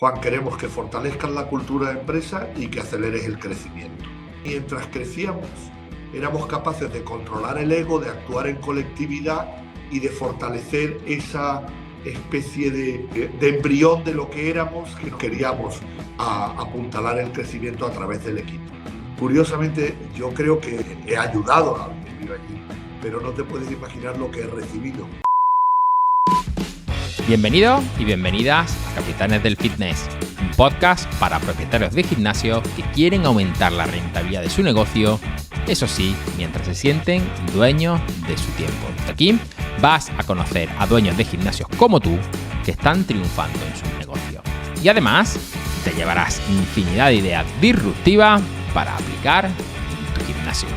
Juan, queremos que fortalezcas la cultura de empresa y que aceleres el crecimiento. Mientras crecíamos, éramos capaces de controlar el ego, de actuar en colectividad y de fortalecer esa especie de embrión de lo que éramos, que queríamos apuntalar el crecimiento a través del equipo. Curiosamente, yo creo que he ayudado a vivir allí, pero no te puedes imaginar lo que he recibido. Bienvenidos y bienvenidas a Capitanes del Fitness, un podcast para propietarios de gimnasio que quieren aumentar la rentabilidad de su negocio, eso sí, mientras se sienten dueños de su tiempo. Aquí vas a conocer a dueños de gimnasios como tú que están triunfando en sus negocios. Y además, te llevarás infinidad de ideas disruptivas para aplicar en tu gimnasio.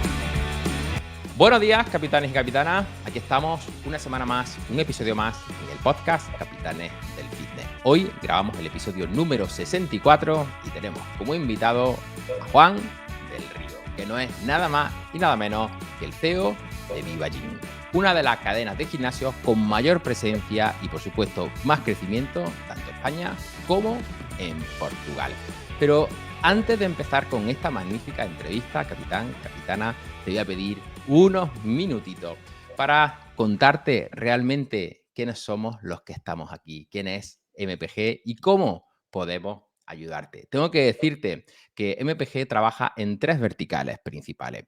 Buenos días, capitanes y capitanas. Aquí estamos una semana más, un episodio más en el podcast Capitanes del Fitness. Hoy grabamos el episodio número 64 y tenemos como invitado a Juan del Río, que no es nada más y nada menos que el CEO de Viva Gym, una de las cadenas de gimnasios con mayor presencia y, por supuesto, más crecimiento tanto en España como en Portugal. Pero antes de empezar con esta magnífica entrevista, capitán, capitana, te voy a pedir unos minutitos para contarte realmente quiénes somos los que estamos aquí, quién es MPG y cómo podemos ayudarte. Tengo que decirte que MPG trabaja en tres verticales principales.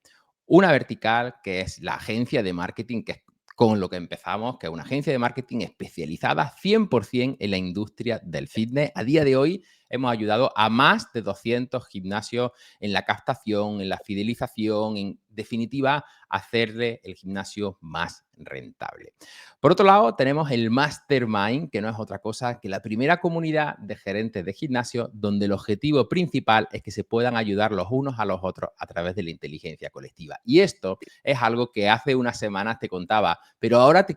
Una vertical que es la agencia de marketing, que es con lo que empezamos, que es una agencia de marketing especializada 100% en la industria del fitness. A día de hoy hemos ayudado a más de 200 gimnasios en la captación, en la fidelización, en definitiva, hacerle el gimnasio más rentable. Por otro lado, tenemos el Mastermind, que no es otra cosa que la primera comunidad de gerentes de gimnasio donde el objetivo principal es que se puedan ayudar los unos a los otros a través de la inteligencia colectiva. Y esto es algo que hace unas semanas te contaba, pero ahora te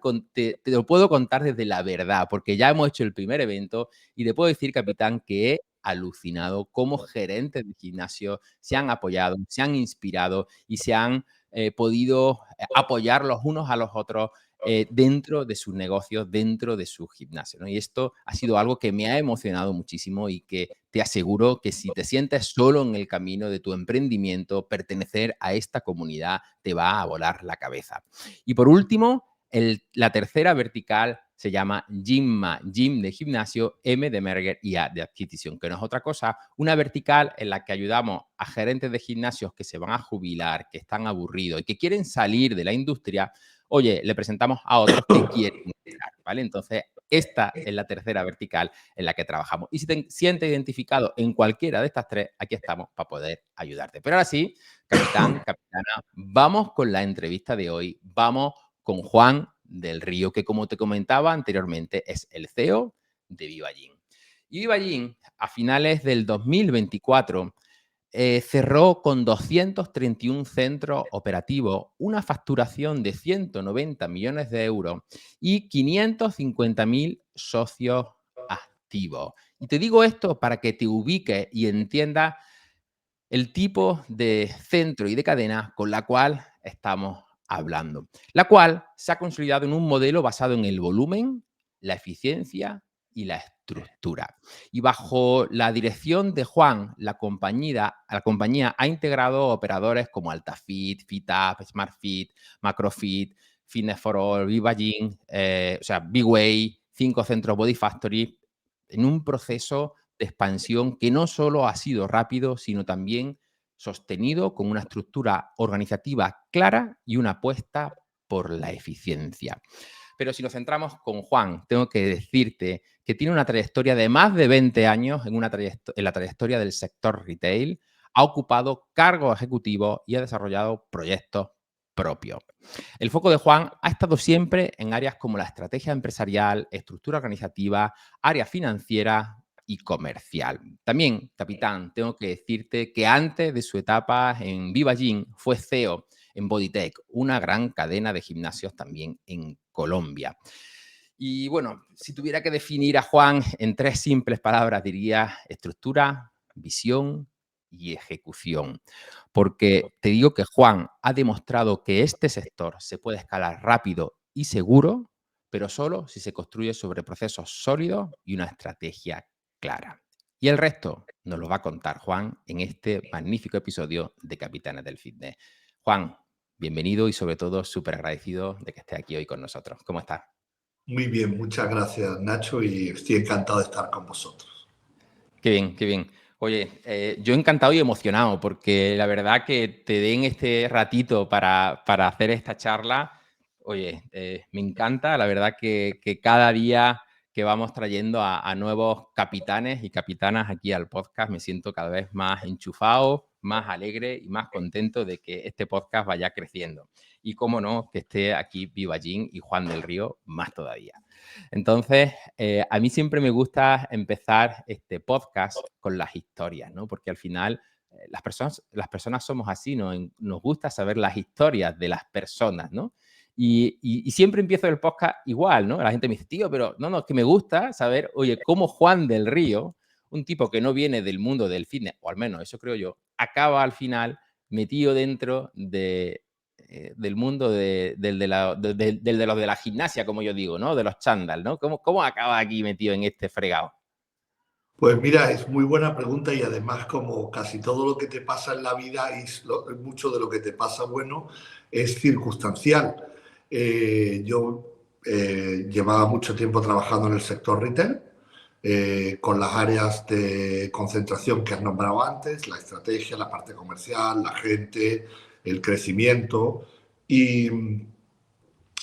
lo puedo contar desde la verdad, porque ya hemos hecho el primer evento y te puedo decir, capitán, que he alucinado cómo gerentes de gimnasio se han apoyado, se han inspirado y se han podido apoyar los unos a los otros dentro de sus negocios, dentro de su gimnasio, ¿no? Y esto ha sido algo que me ha emocionado muchísimo y que te aseguro que si te sientes solo en el camino de tu emprendimiento, pertenecer a esta comunidad te va a volar la cabeza. Y por último, la tercera vertical se llama Gymma, Gym de gimnasio, M de merger y A de adquisición, que no es otra cosa, una vertical en la que ayudamos a gerentes de gimnasios que se van a jubilar, que están aburridos y que quieren salir de la industria. Oye, le presentamos a otros que quieren entrar, ¿vale? Entonces, esta es la tercera vertical en la que trabajamos. Y si te sientes identificado en cualquiera de estas tres, aquí estamos para poder ayudarte. Pero ahora sí, capitán, capitana, vamos con la entrevista de hoy. Vamos con Juan del Río, que como te comentaba anteriormente, es el CEO de Viva Gym. Y Viva Gym, a finales del 2024, cerró con 231 centros operativos, una facturación de 190 millones de euros y 550.000 socios activos. Y te digo esto para que te ubiques y entiendas el tipo de centro y de cadena con la cual estamos hablando, la cual se ha consolidado en un modelo basado en el volumen, la eficiencia y la estructura. Y bajo la dirección de Juan, la compañía ha integrado operadores como AltaFit, FitUp, SmartFit, MacroFit, Fitness for All, Viva Gym, Big Way, 5 centros Body Factory, en un proceso de expansión que no solo ha sido rápido, sino también sostenido con una estructura organizativa clara y una apuesta por la eficiencia. Pero si nos centramos con Juan, tengo que decirte que tiene una trayectoria de más de 20 años en la trayectoria del sector retail, ha ocupado cargos ejecutivos y ha desarrollado proyectos propios. El foco de Juan ha estado siempre en áreas como la estrategia empresarial, estructura organizativa, área financiera y comercial. También, capitán, tengo que decirte que antes de su etapa en Viva Gym fue CEO en Bodytech, una gran cadena de gimnasios también en Colombia. Y bueno, si tuviera que definir a Juan en 3 simples palabras, diría estructura, visión y ejecución. Porque te digo que Juan ha demostrado que este sector se puede escalar rápido y seguro, pero solo si se construye sobre procesos sólidos y una estrategia clara. Y el resto nos lo va a contar Juan en este magnífico episodio de Capitanes del Fitness. Juan, bienvenido y sobre todo súper agradecido de que estés aquí hoy con nosotros. ¿Cómo estás? Muy bien, muchas gracias, Nacho, y estoy encantado de estar con vosotros. Qué bien, qué bien. Oye, yo encantado y emocionado porque la verdad que te den este ratito para hacer esta charla, oye, me encanta. La verdad que cada día que vamos trayendo a nuevos capitanes y capitanas aquí al podcast, me siento cada vez más enchufado, más alegre y más contento de que este podcast vaya creciendo. Y cómo no, que esté aquí Viva Gin y Juan del Río más todavía. Entonces, a mí siempre me gusta empezar este podcast con las historias, ¿no? Porque al final las personas somos así, ¿no? Nos gusta saber las historias de las personas, ¿no? Y siempre empiezo el podcast igual, ¿no? La gente me dice, tío, pero no, es que me gusta saber, oye, cómo Juan del Río, un tipo que no viene del mundo del fitness, o al menos eso creo yo, acaba al final metido dentro del mundo del de los de la gimnasia, como yo digo, ¿no? De los chándal, ¿no? ¿Cómo acaba aquí metido en este fregado? Pues mira, es muy buena pregunta y además como casi todo lo que te pasa en la vida y mucho de lo que te pasa bueno es circunstancial. Yo llevaba mucho tiempo trabajando en el sector retail, con las áreas de concentración que has nombrado antes, la estrategia, la parte comercial, la gente, el crecimiento. Y,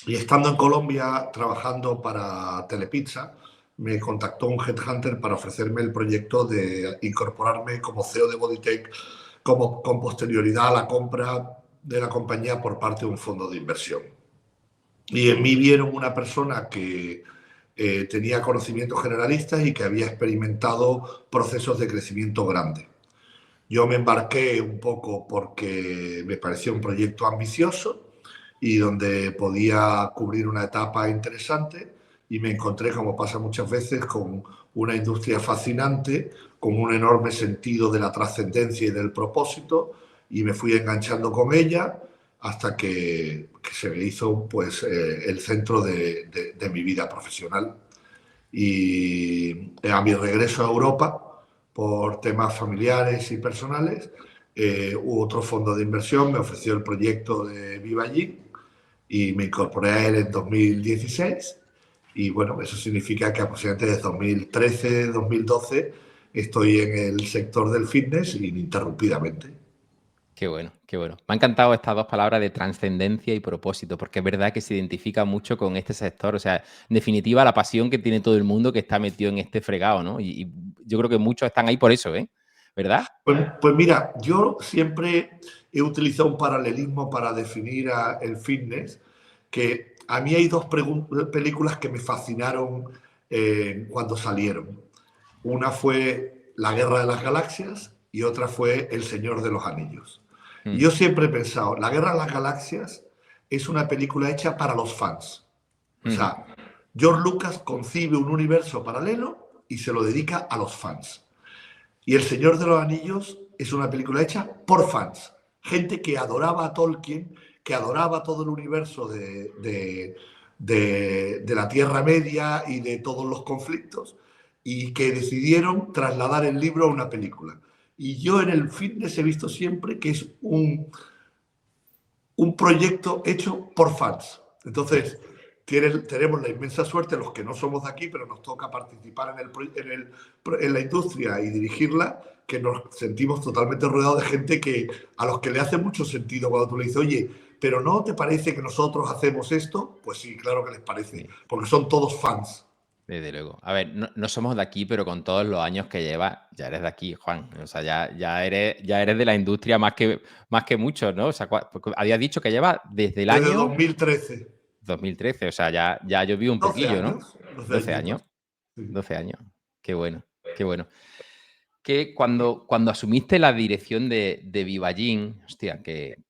y estando en Colombia trabajando para Telepizza, me contactó un headhunter para ofrecerme el proyecto de incorporarme como CEO de Bodytech con posterioridad a la compra de la compañía por parte de un fondo de inversión. Y en mí vieron una persona que tenía conocimientos generalistas y que había experimentado procesos de crecimiento grande. Yo me embarqué un poco porque me parecía un proyecto ambicioso y donde podía cubrir una etapa interesante, y me encontré, como pasa muchas veces, con una industria fascinante, con un enorme sentido de la trascendencia y del propósito, y me fui enganchando con ella hasta que se me hizo pues, el centro de mi vida profesional. Y a mi regreso a Europa, por temas familiares y personales, hubo otro fondo de inversión, me ofreció el proyecto de Viva Gym y me incorporé a él en 2016. Y bueno, eso significa que aproximadamente desde 2013, 2012 estoy en el sector del fitness ininterrumpidamente. Qué bueno, qué bueno. Me han encantado estas dos palabras de trascendencia y propósito, porque es verdad que se identifica mucho con este sector. O sea, en definitiva, la pasión que tiene todo el mundo que está metido en este fregado, ¿no? Y yo creo que muchos están ahí por eso, ¿eh? ¿Verdad? Pues mira, yo siempre he utilizado un paralelismo para definir el fitness, que a mí hay dos películas que me fascinaron cuando salieron. Una fue La Guerra de las Galaxias y otra fue El Señor de los Anillos. Y yo siempre he pensado, La Guerra de las Galaxias es una película hecha para los fans. O sea, George Lucas concibe un universo paralelo y se lo dedica a los fans. Y El Señor de los Anillos es una película hecha por fans. Gente que adoraba a Tolkien, que adoraba todo el universo de la Tierra Media y de todos los conflictos, y que decidieron trasladar el libro a una película. Y yo en el fitness he visto siempre que es un proyecto hecho por fans. Entonces, tenemos la inmensa suerte, los que no somos de aquí, pero nos toca participar en la industria y dirigirla, que nos sentimos totalmente rodeados de gente a los que le hace mucho sentido cuando tú le dices, oye, ¿pero no te parece que nosotros hacemos esto? Pues sí, claro que les parece, porque son todos fans. Desde luego. A ver, no somos de aquí, pero con todos los años que llevas, ya eres de aquí, Juan. O sea, ya eres de la industria más que muchos, ¿no? O sea, habías dicho que lleva desde el Desde año 2013. 2013. O sea, ya ha llovido un 12 poquillo, ¿no? años. 12 12 años. añitos. Sí. 12 años. Qué bueno, qué bueno. Que cuando asumiste la dirección de Viva Gym, hostia, que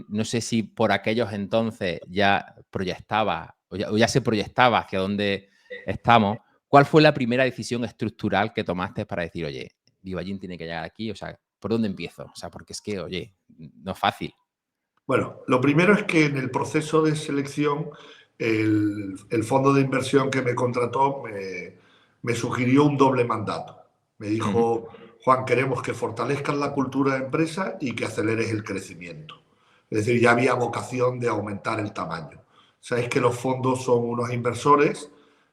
no sé si por aquellos entonces ya proyectaba o ya se proyectaba hacia dónde estamos. ¿Cuál fue la primera decisión estructural que tomaste para decir, oye, Viva Gym tiene que llegar aquí? O sea, ¿por dónde empiezo? O sea, porque es que, oye, no es fácil. Bueno, lo primero es que en el proceso de selección, el fondo de inversión que me contrató me sugirió un doble mandato. Me Ujú. dijo, Juan, queremos que fortalezcas la cultura de empresa y que aceleres el crecimiento. Es decir, ya había vocación de aumentar el tamaño. Sabéis que los fondos son unos inversores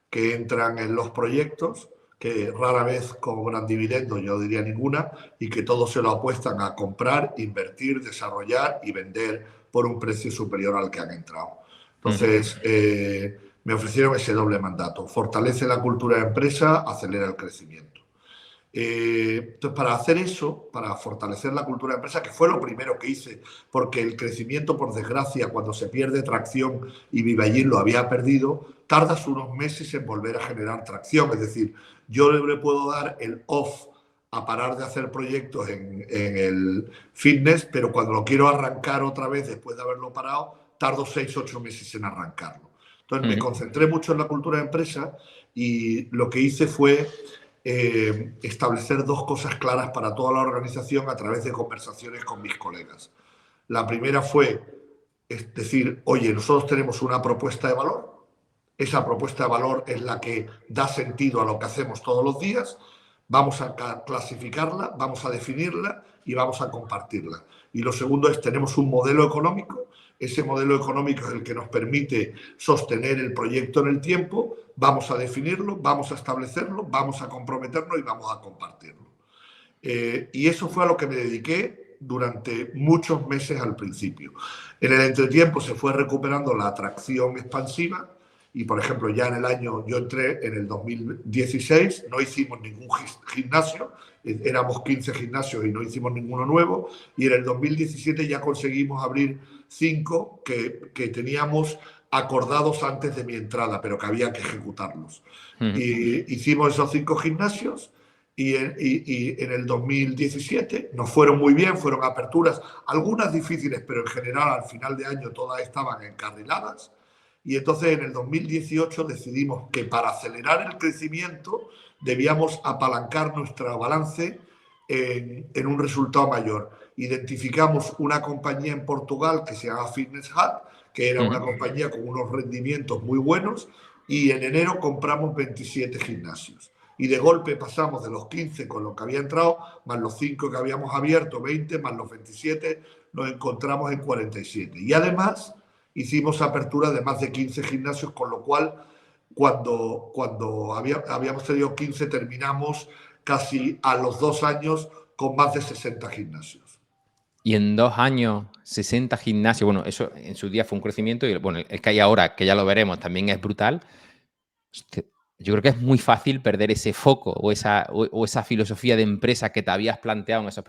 que entran en los proyectos, que rara vez cobran dividendos, yo diría ninguna, y que todos se lo apuestan a comprar, invertir, desarrollar y vender por un precio superior al que han entrado. Ujú. Entonces, me ofrecieron ese doble mandato. Fortalece la cultura de empresa, acelera el crecimiento. Entonces, para hacer eso, para fortalecer la cultura de empresa, que fue lo primero que hice, porque el crecimiento, por desgracia, cuando se pierde tracción y Vivallín lo había perdido, tardas unos meses en volver a generar tracción. Es decir, yo le puedo dar el off a parar de hacer proyectos en el fitness, pero cuando lo quiero arrancar otra vez después de haberlo parado, tardo 6, 8 meses en arrancarlo. Entonces me Ujú. concentré mucho en la cultura de empresa y lo que hice fue establecer dos cosas claras para toda la organización a través de conversaciones con mis colegas. La primera fue decir, oye, nosotros tenemos una propuesta de valor, esa propuesta de valor es la que da sentido a lo que hacemos todos los días, vamos a clasificarla, vamos a definirla y vamos a compartirla. Y lo segundo es, tenemos un modelo económico, ese modelo económico es el que nos permite sostener el proyecto en el tiempo, vamos a definirlo, vamos a establecerlo, vamos a comprometernos y vamos a compartirlo. Y eso fue a lo que me dediqué durante muchos meses al principio. En el entretiempo se fue recuperando la atracción expansiva y, por ejemplo, ya en el año, yo entré en el 2016, no hicimos ningún gimnasio, éramos 15 gimnasios y no hicimos ninguno nuevo, y en el 2017 ya conseguimos abrir 5 que teníamos acordados antes de mi entrada, pero que había que ejecutarlos. Ujú. Y hicimos esos 5 gimnasios y en el 2017 nos fueron muy bien, fueron aperturas, algunas difíciles, pero en general al final de año todas estaban encarriladas. Y entonces en el 2018 decidimos que para acelerar el crecimiento debíamos apalancar nuestro balance en un resultado mayor. Identificamos una compañía en Portugal que se llama Fitness Hut, que era una Ujú. compañía con unos rendimientos muy buenos, y en enero compramos 27 gimnasios. Y de golpe pasamos de los 15 con los que había entrado, más los 5 que habíamos abierto, 20, más los 27, nos encontramos en 47. Y además hicimos apertura de más de 15 gimnasios, con lo cual cuando habíamos tenido 15 terminamos casi a los 2 años con más de 60 gimnasios. Y en 2 años, 60 gimnasios, bueno, eso en su día fue un crecimiento y bueno, el que hay ahora, que ya lo veremos, también es brutal. Hostia, yo creo que es muy fácil perder ese foco o esa filosofía de empresa que te habías planteado en esos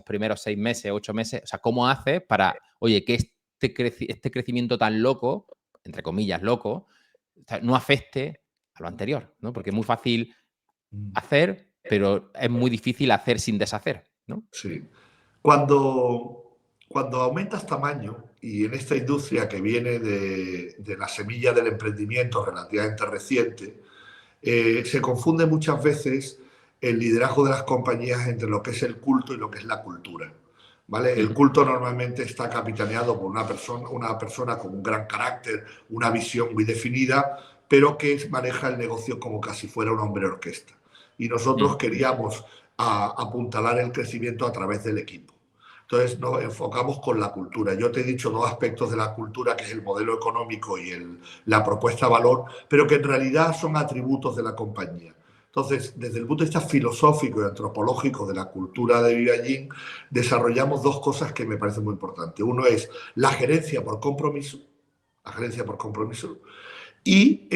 primeros 6 meses, 8 meses. O sea, ¿cómo haces para, oye, que este crecimiento tan loco, entre comillas, loco, o sea, no afecte a lo anterior, ¿no? Porque es muy fácil hacer, pero es muy difícil hacer sin deshacer, ¿no? Sí. Cuando aumentas tamaño, y en esta industria que viene de la semilla del emprendimiento relativamente reciente, se confunde muchas veces el liderazgo de las compañías entre lo que es el culto y lo que es la cultura. ¿Vale? El Ujú. culto normalmente está capitaneado por una persona con un gran carácter, una visión muy definida, pero que maneja el negocio como casi fuera un hombre orquesta. Y nosotros Ujú. queríamos apuntalar el crecimiento a través del equipo. Entonces nos enfocamos con la cultura. Yo te he dicho dos aspectos de la cultura, que es el modelo económico y la propuesta de valor, pero que en realidad son atributos de la compañía. Entonces, desde el punto de vista filosófico y antropológico de la cultura de Vivallín, desarrollamos dos cosas que me parecen muy importantes. Uno es la gerencia por compromiso, y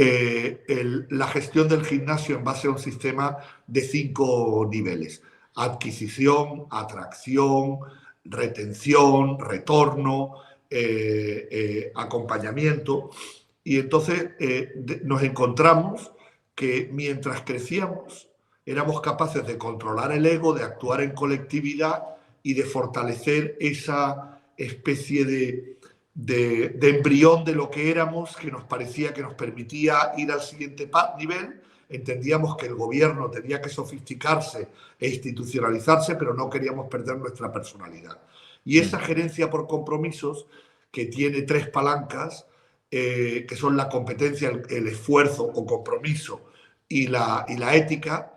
la gestión del gimnasio en base a un sistema de 5 niveles: adquisición, atracción, retención, retorno, acompañamiento. Y entonces nos encontramos que mientras crecíamos éramos capaces de controlar el ego, de actuar en colectividad y de fortalecer esa especie de embrión de lo que éramos, que nos parecía que nos permitía ir al siguiente nivel. Entendíamos que el gobierno tenía que sofisticarse e institucionalizarse, pero no queríamos perder nuestra personalidad. Y esa Ujú. gerencia por compromisos, que tiene 3 palancas, que son la competencia, el esfuerzo o compromiso y la ética,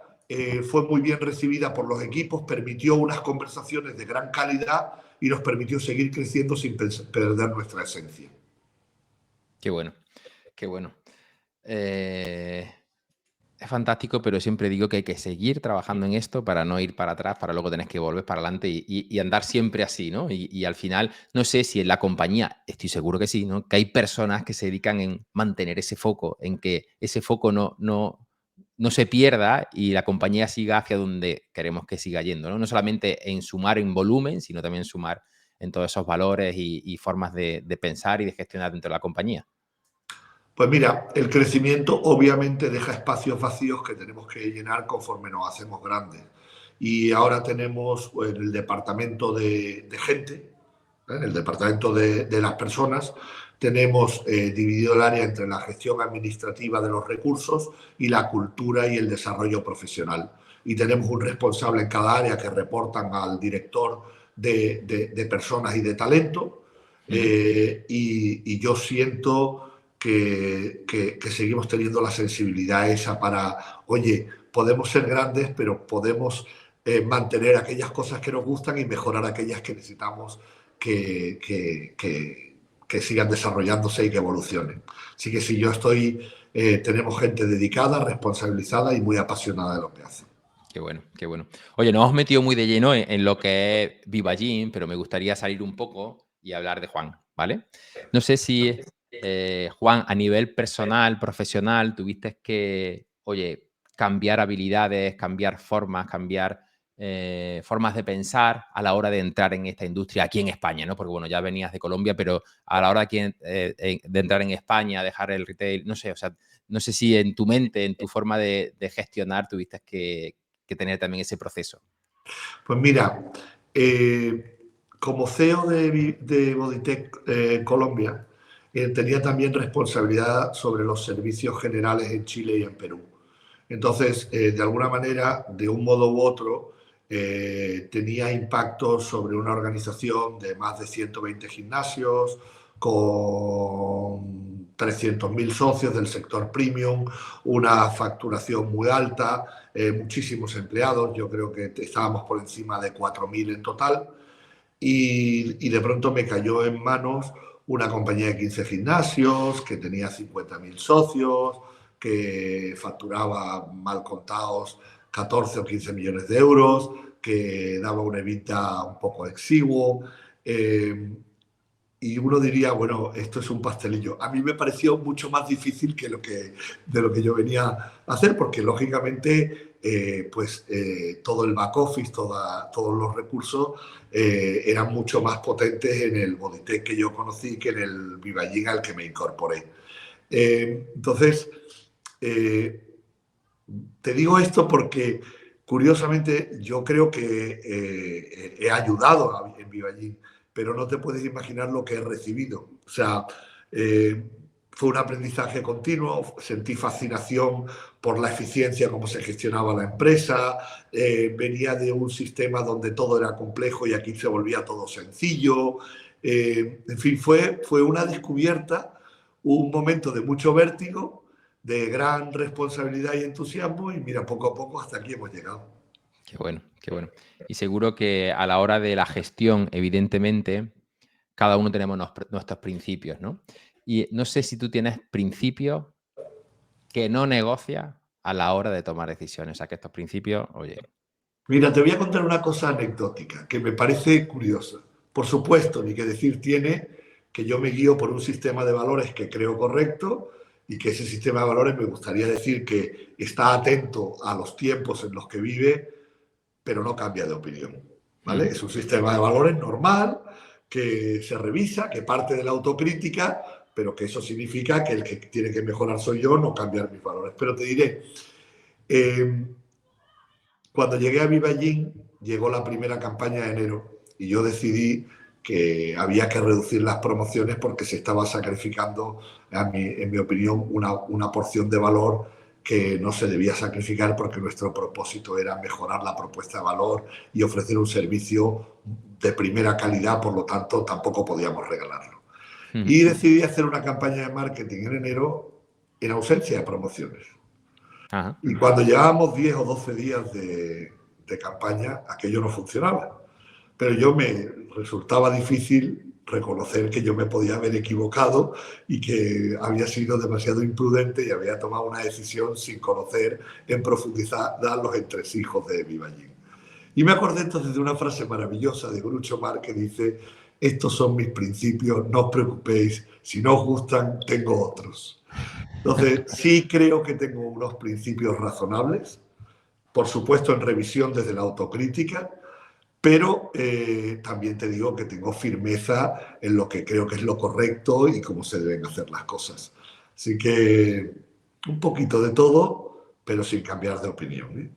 fue muy bien recibida por los equipos, permitió unas conversaciones de gran calidad y nos permitió seguir creciendo sin perder nuestra esencia. Qué bueno, qué bueno. Es fantástico, pero siempre digo que hay que seguir trabajando en esto para no ir para atrás, para luego tener que volver para adelante y andar siempre así, ¿no? Y al final, no sé si en la compañía, estoy seguro que sí, ¿no? Que hay personas que se dedican en mantener ese foco, en que ese foco no se pierda y la compañía siga hacia donde queremos que siga yendo, ¿no? No solamente en sumar en volumen, sino también sumar en todos esos valores y formas de pensar y de gestionar dentro de la compañía. Pues mira, el crecimiento obviamente deja espacios vacíos que tenemos que llenar conforme nos hacemos grandes. Y ahora tenemos en el departamento de gente, en el departamento de las personas, tenemos dividido el área entre la gestión administrativa de los recursos y la cultura y el desarrollo profesional. Y tenemos un responsable en cada área que reportan al director de personas y de talento. Y yo siento que seguimos teniendo la sensibilidad esa para, oye, podemos ser grandes, pero podemos mantener aquellas cosas que nos gustan y mejorar aquellas que necesitamos que sigan desarrollándose y que evolucionen. Así que sí, tenemos gente dedicada, responsabilizada y muy apasionada de lo que hace. Qué bueno, qué bueno. Oye, nos hemos metido muy de lleno en lo que es Vivallín, pero me gustaría salir un poco y hablar de Juan, ¿vale? No sé si, Juan, a nivel personal, profesional, tuviste que, oye, cambiar habilidades, cambiar formas, cambiar formas de pensar a la hora de entrar en esta industria aquí en España, ¿no? Porque, bueno, ya venías de Colombia, pero a la hora de entrar en España, dejar el retail, no sé, o sea, no sé si en tu mente, en tu forma de gestionar, tuviste que tener también ese proceso. Pues mira, como CEO de Bodytech Colombia, tenía también responsabilidad sobre los servicios generales en Chile y en Perú. Entonces, de alguna manera, de un modo u otro, tenía impacto sobre una organización de más de 120 gimnasios, con 300.000 socios del sector premium, una facturación muy alta, muchísimos empleados, yo creo que estábamos por encima de 4.000 en total, y de pronto me cayó en manos una compañía de 15 gimnasios que tenía 50.000 socios, que facturaba mal contados 14 o 15 millones de euros, que daba un EBITDA un poco exiguo. Y uno diría, bueno, esto es un pastelillo. A mí me pareció mucho más difícil de lo que yo venía a hacer, porque lógicamente todo el back office, todos los recursos eran mucho más potentes en el Bodytech que yo conocí que en el Vivallín al que me incorporé. Entonces, te digo esto porque, curiosamente, yo creo que he ayudado en Vivallín, pero no te puedes imaginar lo que he recibido. O sea, fue un aprendizaje continuo, sentí fascinación por la eficiencia, cómo se gestionaba la empresa, venía de un sistema donde todo era complejo y aquí se volvía todo sencillo. En fin, fue una descubierta, un momento de mucho vértigo, de gran responsabilidad y entusiasmo, y mira, poco a poco hasta aquí hemos llegado. Qué bueno, qué bueno. Y seguro que a la hora de la gestión, evidentemente, cada uno tenemos nuestros principios, ¿no? Y no sé si tú tienes principios que no negocias a la hora de tomar decisiones. O sea, que estos principios, oye. Mira, te voy a contar una cosa anecdótica que me parece curiosa. Por supuesto, ni que decir tiene que yo me guío por un sistema de valores que creo correcto y que ese sistema de valores me gustaría decir que está atento a los tiempos en los que vive, pero no cambia de opinión, ¿vale? Es un sistema de valores normal, que se revisa, que parte de la autocrítica, pero que eso significa que el que tiene que mejorar soy yo, no cambiar mis valores. Pero te diré, cuando llegué a Vivallín, llegó la primera campaña de enero y yo decidí que había que reducir las promociones porque se estaba sacrificando, en mi opinión, una porción de valor que no se debía sacrificar porque nuestro propósito era mejorar la propuesta de valor y ofrecer un servicio de primera calidad, por lo tanto tampoco podíamos regalarlo. Y decidí hacer una campaña de marketing en enero en ausencia de promociones. Ajá. Y cuando llevábamos 10 o 12 días de campaña, aquello no funcionaba. Pero yo me resultaba difícil reconocer que yo me podía haber equivocado y que había sido demasiado imprudente y había tomado una decisión sin conocer en profundidad los entresijos de Vivajín. Y me acordé entonces de una frase maravillosa de Groucho Marx que dice: estos son mis principios, no os preocupéis, si no os gustan, tengo otros. Entonces, sí creo que tengo unos principios razonables, por supuesto en revisión desde la autocrítica, pero también te digo que tengo firmeza en lo que creo que es lo correcto y cómo se deben hacer las cosas. Así que un poquito de todo, pero sin cambiar de opinión, ¿eh?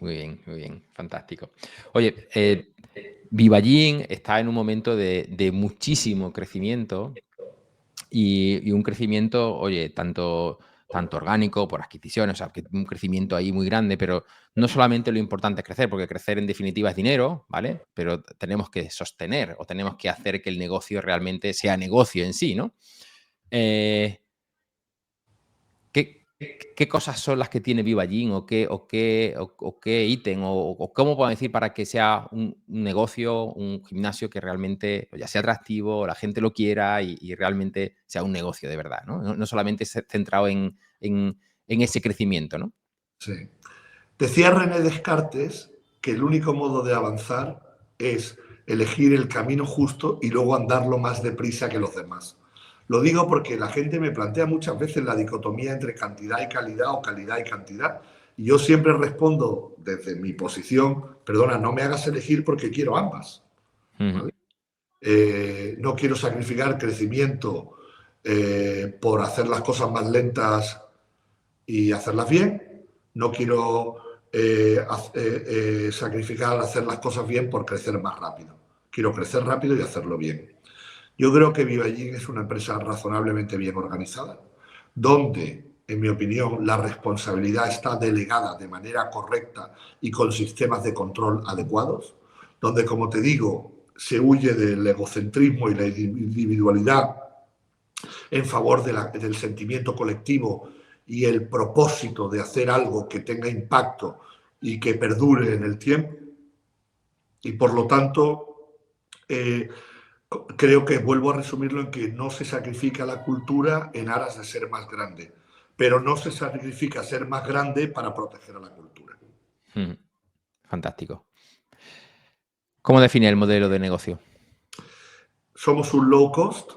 Muy bien, fantástico. Oye, Vivajín está en un momento de muchísimo crecimiento y un crecimiento, oye, tanto orgánico, por adquisiciones, o sea, que un crecimiento ahí muy grande, pero no solamente lo importante es crecer, porque crecer en definitiva es dinero, ¿vale? Pero tenemos que sostener o tenemos que hacer que el negocio realmente sea negocio en sí, ¿no? ¿Qué cosas son las que tiene Vivajín o qué ítem o cómo puedo decir para que sea un negocio, un gimnasio que realmente ya sea atractivo, la gente lo quiera y realmente sea un negocio de verdad, ¿no? No solamente centrado en ese crecimiento, ¿no? Sí. Decía René Descartes que el único modo de avanzar es elegir el camino justo y luego andarlo más deprisa que los demás. Lo digo porque la gente me plantea muchas veces la dicotomía entre cantidad y calidad o calidad y cantidad. Y yo siempre respondo desde mi posición: perdona, no me hagas elegir porque quiero ambas. ¿Vale? No quiero sacrificar crecimiento por hacer las cosas más lentas y hacerlas bien. No quiero sacrificar hacer las cosas bien por crecer más rápido. Quiero crecer rápido y hacerlo bien. Yo creo que Vivajín es una empresa razonablemente bien organizada, donde, en mi opinión, la responsabilidad está delegada de manera correcta y con sistemas de control adecuados, donde, como te digo, se huye del egocentrismo y la individualidad en favor del sentimiento colectivo y el propósito de hacer algo que tenga impacto y que perdure en el tiempo. Y por lo tanto, creo que vuelvo a resumirlo en que no se sacrifica la cultura en aras de ser más grande, pero no se sacrifica ser más grande para proteger a la cultura. Fantástico. ¿Cómo define el modelo de negocio? Somos un low cost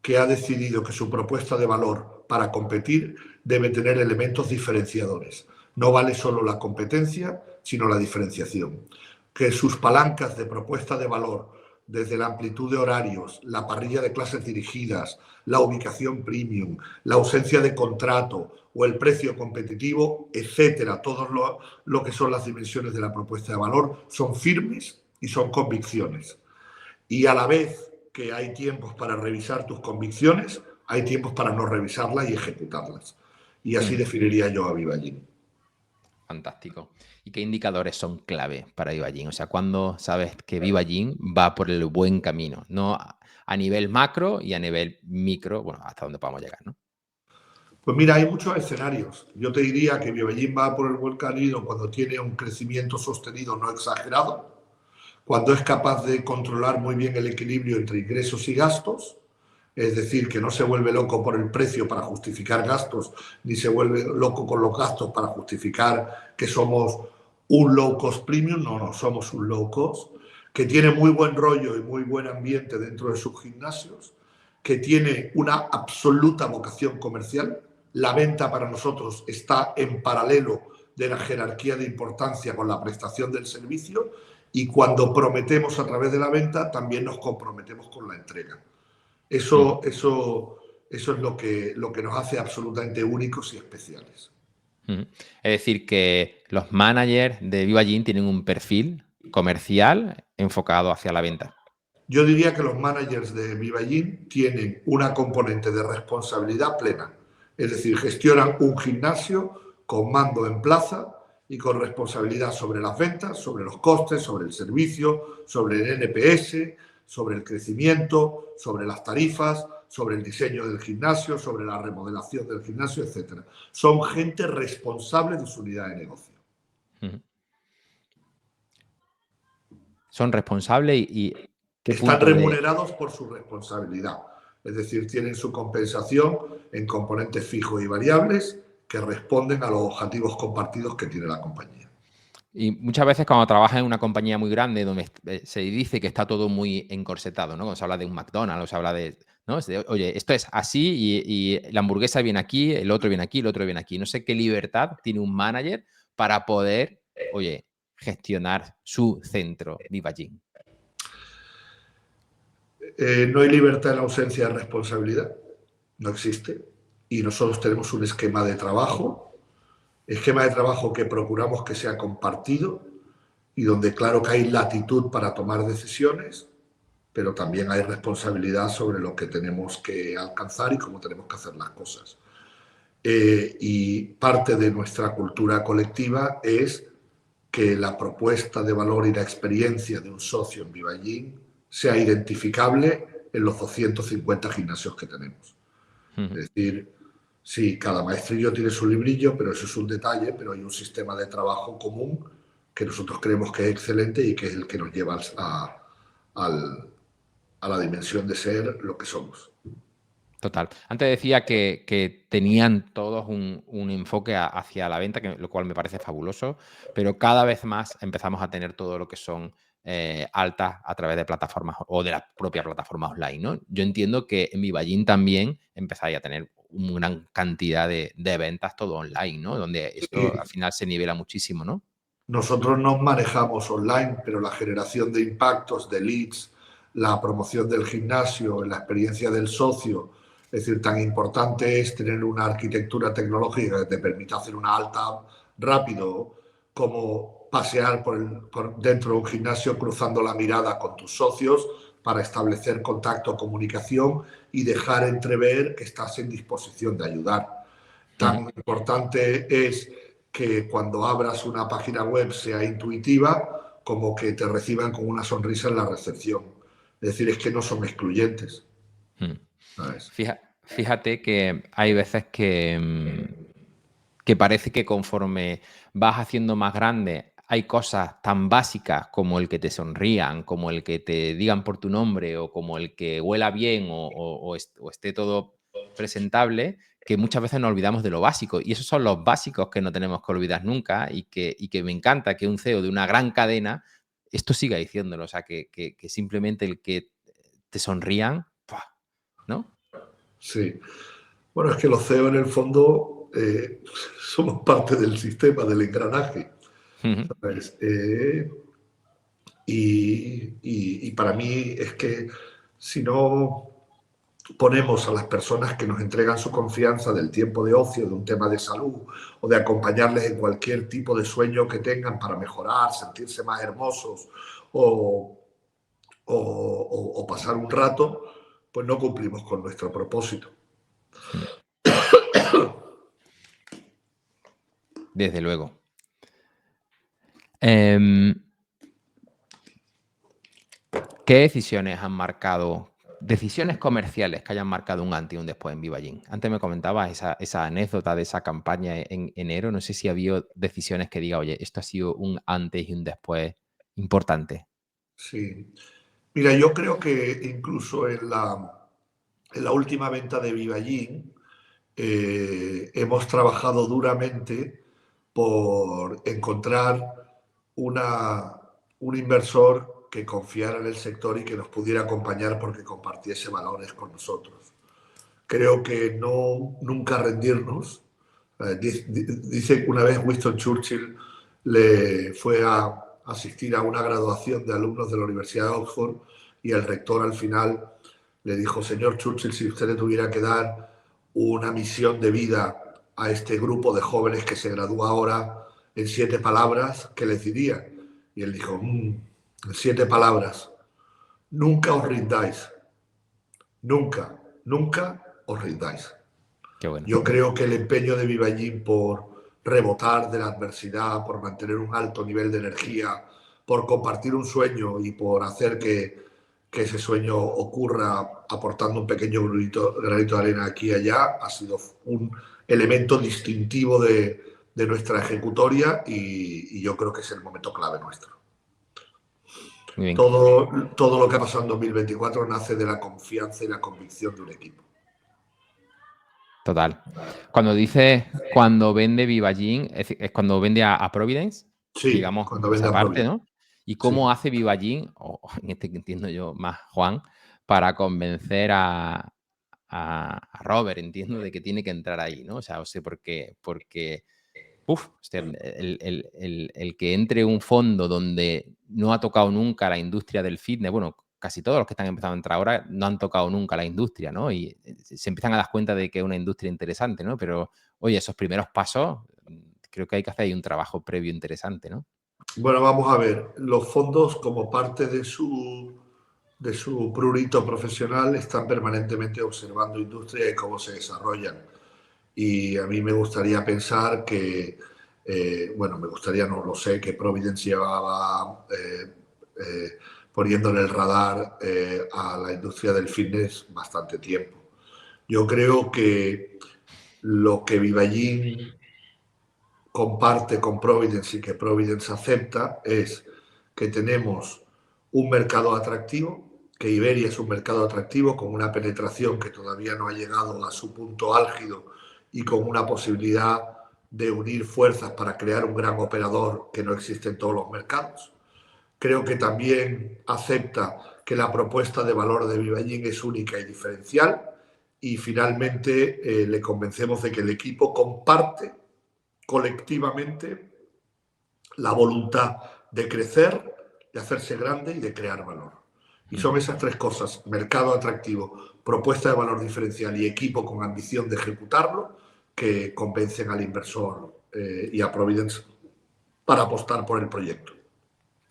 que ha decidido que su propuesta de valor para competir debe tener elementos diferenciadores. No vale solo la competencia, sino la diferenciación. Que sus palancas de propuesta de valor, desde la amplitud de horarios, la parrilla de clases dirigidas, la ubicación premium, la ausencia de contrato o el precio competitivo, etcétera, todo lo que son las dimensiones de la propuesta de valor, son firmes y son convicciones. Y a la vez que hay tiempos para revisar tus convicciones, hay tiempos para no revisarlas y ejecutarlas. Y así definiría yo a Vivajín. Fantástico. ¿Y qué indicadores son clave para Vivajín? O sea, ¿cuándo sabes que Vivajín va por el buen camino? No a nivel macro y a nivel micro, bueno, hasta dónde podamos llegar, ¿no? Pues mira, hay muchos escenarios. Yo te diría que Vivajín va por el buen camino cuando tiene un crecimiento sostenido no exagerado, cuando es capaz de controlar muy bien el equilibrio entre ingresos y gastos, es decir, que no se vuelve loco por el precio para justificar gastos, ni se vuelve loco con los gastos para justificar que somos un low cost premium, no, somos un low cost, que tiene muy buen rollo y muy buen ambiente dentro de sus gimnasios, que tiene una absoluta vocación comercial. La venta para nosotros está en paralelo de la jerarquía de importancia con la prestación del servicio, y cuando prometemos a través de la venta, también nos comprometemos con la entrega. Eso es lo que nos hace absolutamente únicos y especiales. Es decir, que los managers de Vivajín tienen un perfil comercial enfocado hacia la venta. Yo diría que los managers de Vivajín tienen una componente de responsabilidad plena. Es decir, gestionan un gimnasio con mando en plaza y con responsabilidad sobre las ventas, sobre los costes, sobre el servicio, sobre el NPS, sobre el crecimiento, sobre las tarifas, sobre el diseño del gimnasio, sobre la remodelación del gimnasio, etc. Son gente responsable de su unidad de negocio. Son responsables y ¿qué están punto remunerados por su responsabilidad. Es decir, tienen su compensación en componentes fijos y variables que responden a los objetivos compartidos que tiene la compañía. Y muchas veces cuando trabajas en una compañía muy grande donde se dice que está todo muy encorsetado, ¿no? Cuando se habla de un McDonald's o se habla de, ¿no? Oye, esto es así y la hamburguesa viene aquí, el otro viene aquí, el otro viene aquí. No sé qué libertad tiene un manager para poder, oye, gestionar su centro Viva Gym. No hay libertad en la ausencia de responsabilidad. No existe. Y nosotros tenemos un esquema de trabajo que procuramos que sea compartido y donde claro que hay latitud para tomar decisiones, pero también hay responsabilidad sobre lo que tenemos que alcanzar y cómo tenemos que hacer las cosas. Y parte de nuestra cultura colectiva es que la propuesta de valor y la experiencia de un socio en Viva Gym sea identificable en los 250 gimnasios que tenemos. Es decir, sí, cada maestrillo tiene su librillo, pero eso es un detalle, pero hay un sistema de trabajo común que nosotros creemos que es excelente y que es el que nos lleva a la dimensión de ser lo que somos. Total. Antes decía que tenían todos un enfoque hacia la venta, lo cual me parece fabuloso, pero cada vez más empezamos a tener todo lo que son altas a través de plataformas o de la propia plataforma online, ¿no? Yo entiendo que en Viva Gym también empezáis a tener una gran cantidad de ventas todo online, ¿no? Donde esto al final se nivela muchísimo, ¿no? Nosotros no manejamos online, pero la generación de impactos, de leads, la promoción del gimnasio, la experiencia del socio, es decir, tan importante es tener una arquitectura tecnológica que te permita hacer una alta rápido, como pasear dentro de un gimnasio cruzando la mirada con tus socios para establecer contacto, comunicación y dejar entrever que estás en disposición de ayudar. Tan importante es que cuando abras una página web sea intuitiva como que te reciban con una sonrisa en la recepción. Es decir, es que no son excluyentes. ¿Sabes? Fíjate que hay veces que parece que conforme vas haciendo más grande hay cosas tan básicas como el que te sonrían, como el que te digan por tu nombre o como el que huela bien o esté todo presentable, que muchas veces nos olvidamos de lo básico. Y esos son los básicos que no tenemos que olvidar nunca y que me encanta que un CEO de una gran cadena esto siga diciéndolo. O sea, que simplemente el que te sonrían, ¿no? Sí. Bueno, es que los CEO en el fondo somos parte del sistema, del engranaje. ¿Sabes? Y para mí es que si no ponemos a las personas que nos entregan su confianza del tiempo de ocio, de un tema de salud o de acompañarles en cualquier tipo de sueño que tengan para mejorar, sentirse más hermosos o pasar un rato, pues no cumplimos con nuestro propósito. Desde luego. ¿Qué decisiones han marcado, decisiones comerciales que hayan marcado un antes y un después en Viva Gym? Antes me comentabas esa anécdota de esa campaña en enero. No sé si había decisiones que diga, oye, esto ha sido un antes y un después importante. Sí. Mira, yo creo que incluso en la última venta de Viva Gym hemos trabajado duramente por encontrar un inversor que confiara en el sector y que nos pudiera acompañar porque compartiese valores con nosotros. Creo que nunca rendirnos. Dice que una vez Winston Churchill le fue a asistir a una graduación de alumnos de la Universidad de Oxford y el rector al final le dijo: señor Churchill, si usted le tuviera que dar una misión de vida a este grupo de jóvenes que se gradúa ahora en 7 palabras, ¿qué les diría? Y él dijo, en 7 palabras, nunca os rindáis. Nunca, nunca os rindáis. Qué bueno. Yo creo que el empeño de Viva Gym por rebotar de la adversidad, por mantener un alto nivel de energía, por compartir un sueño y por hacer que que ese sueño ocurra aportando un pequeño granito de arena aquí y allá ha sido un elemento distintivo de nuestra ejecutoria y yo creo que es el momento clave nuestro. Todo lo que ha pasado en 2024 nace de la confianza y la convicción de un equipo. Total. Cuando dices cuando vende Vivagin, es cuando vende a Providence, sí, digamos, cuando vende esa a parte, ¿no? ¿Y cómo sí. hace Vivagin, o en este que entiendo yo más Juan, para convencer a Robert, entiendo, de que tiene que entrar ahí, ¿no? O sea, porque el que entre un fondo donde no ha tocado nunca la industria del fitness, bueno, casi todos los que están empezando a entrar ahora no han tocado nunca la industria, ¿no? Y se empiezan a dar cuenta de que es una industria interesante, ¿no? Pero, oye, esos primeros pasos, creo que hay que hacer ahí un trabajo previo interesante, ¿no? Bueno, vamos a ver. Los fondos, como parte de su prurito profesional, están permanentemente observando industria y cómo se desarrollan. Y a mí me gustaría pensar que, me gustaría, no lo sé, que Providence llevaba poniéndole el radar a la industria del fitness bastante tiempo. Yo creo que lo que Vivagin comparte con Providence y que Providence acepta es que tenemos un mercado atractivo, que Iberia es un mercado atractivo con una penetración que todavía no ha llegado a su punto álgido y con una posibilidad de unir fuerzas para crear un gran operador que no existe en todos los mercados. Creo que también acepta que la propuesta de valor de Vivagin es única y diferencial y finalmente le convencemos de que el equipo comparte colectivamente la voluntad de crecer, de hacerse grande y de crear valor. Y son esas tres cosas: mercado atractivo, propuesta de valor diferencial y equipo con ambición de ejecutarlo, que convencen al inversor y a Providence para apostar por el proyecto.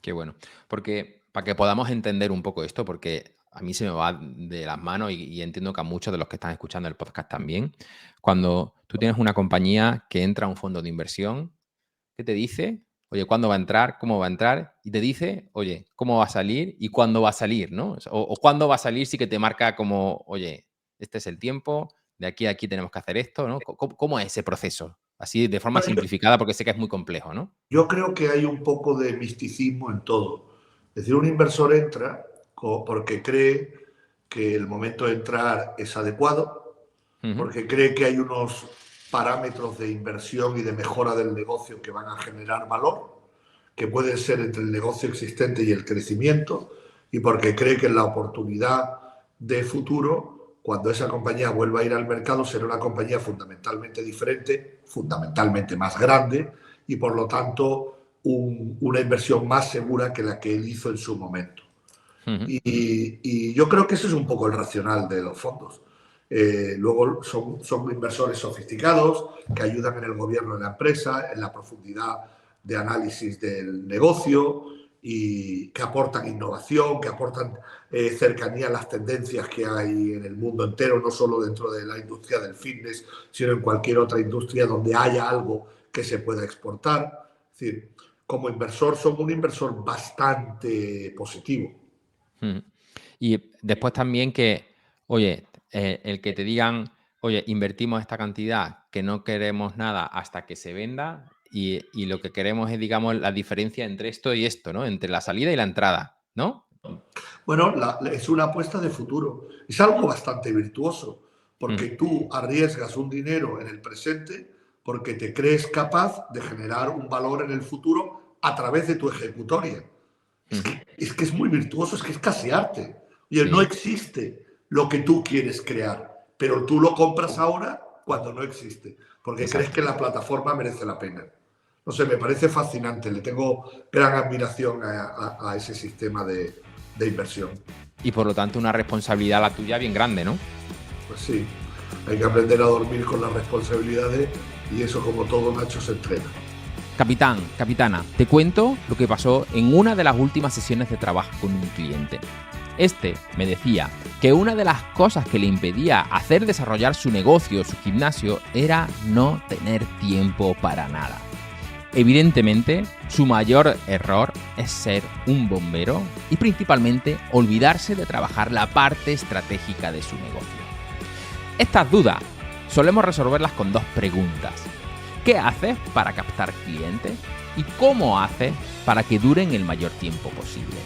Qué bueno. Porque para que podamos entender un poco esto, porque a mí se me va de las manos y entiendo que a muchos de los que están escuchando el podcast también, cuando tú tienes una compañía que entra a un fondo de inversión, ¿qué te dice? Oye, ¿cuándo va a entrar? ¿Cómo va a entrar? Y te dice, oye, ¿cómo va a salir? ¿Y cuándo va a salir? ¿No? O cuándo va a salir sí que te marca como, oye, este es el tiempo, de aquí a aquí tenemos que hacer esto, ¿no? ¿Cómo es ese proceso? Así de forma simplificada, porque sé que es muy complejo, ¿no? Yo creo que hay un poco de misticismo en todo. Es decir, un inversor entra porque cree que el momento de entrar es adecuado, porque cree que hay unos parámetros de inversión y de mejora del negocio que van a generar valor, que pueden ser entre el negocio existente y el crecimiento, y porque cree que la oportunidad de futuro, cuando esa compañía vuelva a ir al mercado, será una compañía fundamentalmente diferente, fundamentalmente más grande, y por lo tanto una inversión más segura que la que él hizo en su momento. Y yo creo que ese es un poco el racional de los fondos. Luego son inversores sofisticados que ayudan en el gobierno de la empresa, en la profundidad de análisis del negocio y que aportan innovación, que aportan cercanía a las tendencias que hay en el mundo entero, no solo dentro de la industria del fitness, sino en cualquier otra industria donde haya algo que se pueda exportar. Es decir, como inversor, son un inversor bastante positivo. Y después también que, oye, el que te digan, oye, invertimos esta cantidad, que no queremos nada hasta que se venda y lo que queremos es, digamos, la diferencia entre esto y esto, ¿no? Entre la salida y la entrada, ¿no? Bueno, es una apuesta de futuro. Es algo bastante virtuoso, porque tú arriesgas un dinero en el presente porque te crees capaz de generar un valor en el futuro a través de tu ejecutoria. Es que es muy virtuoso, es que es casi arte. Oye, no existe lo que tú quieres crear, pero tú lo compras ahora cuando no existe, porque crees que la plataforma merece la pena. No sé, me parece fascinante, le tengo gran admiración a ese sistema de inversión. Y por lo tanto una responsabilidad la tuya bien grande, ¿no? Pues sí, hay que aprender a dormir con las responsabilidades y eso, como todo, Nacho, se entrena. Capitana, te cuento lo que pasó en una de las últimas sesiones de trabajo con un cliente. Este me decía que una de las cosas que le impedía hacer desarrollar su negocio, su gimnasio, era no tener tiempo para nada. Evidentemente, su mayor error es ser un bombero y principalmente olvidarse de trabajar la parte estratégica de su negocio. Estas dudas solemos resolverlas con dos preguntas. ¿Qué haces para captar clientes? ¿Y cómo haces para que duren el mayor tiempo posible?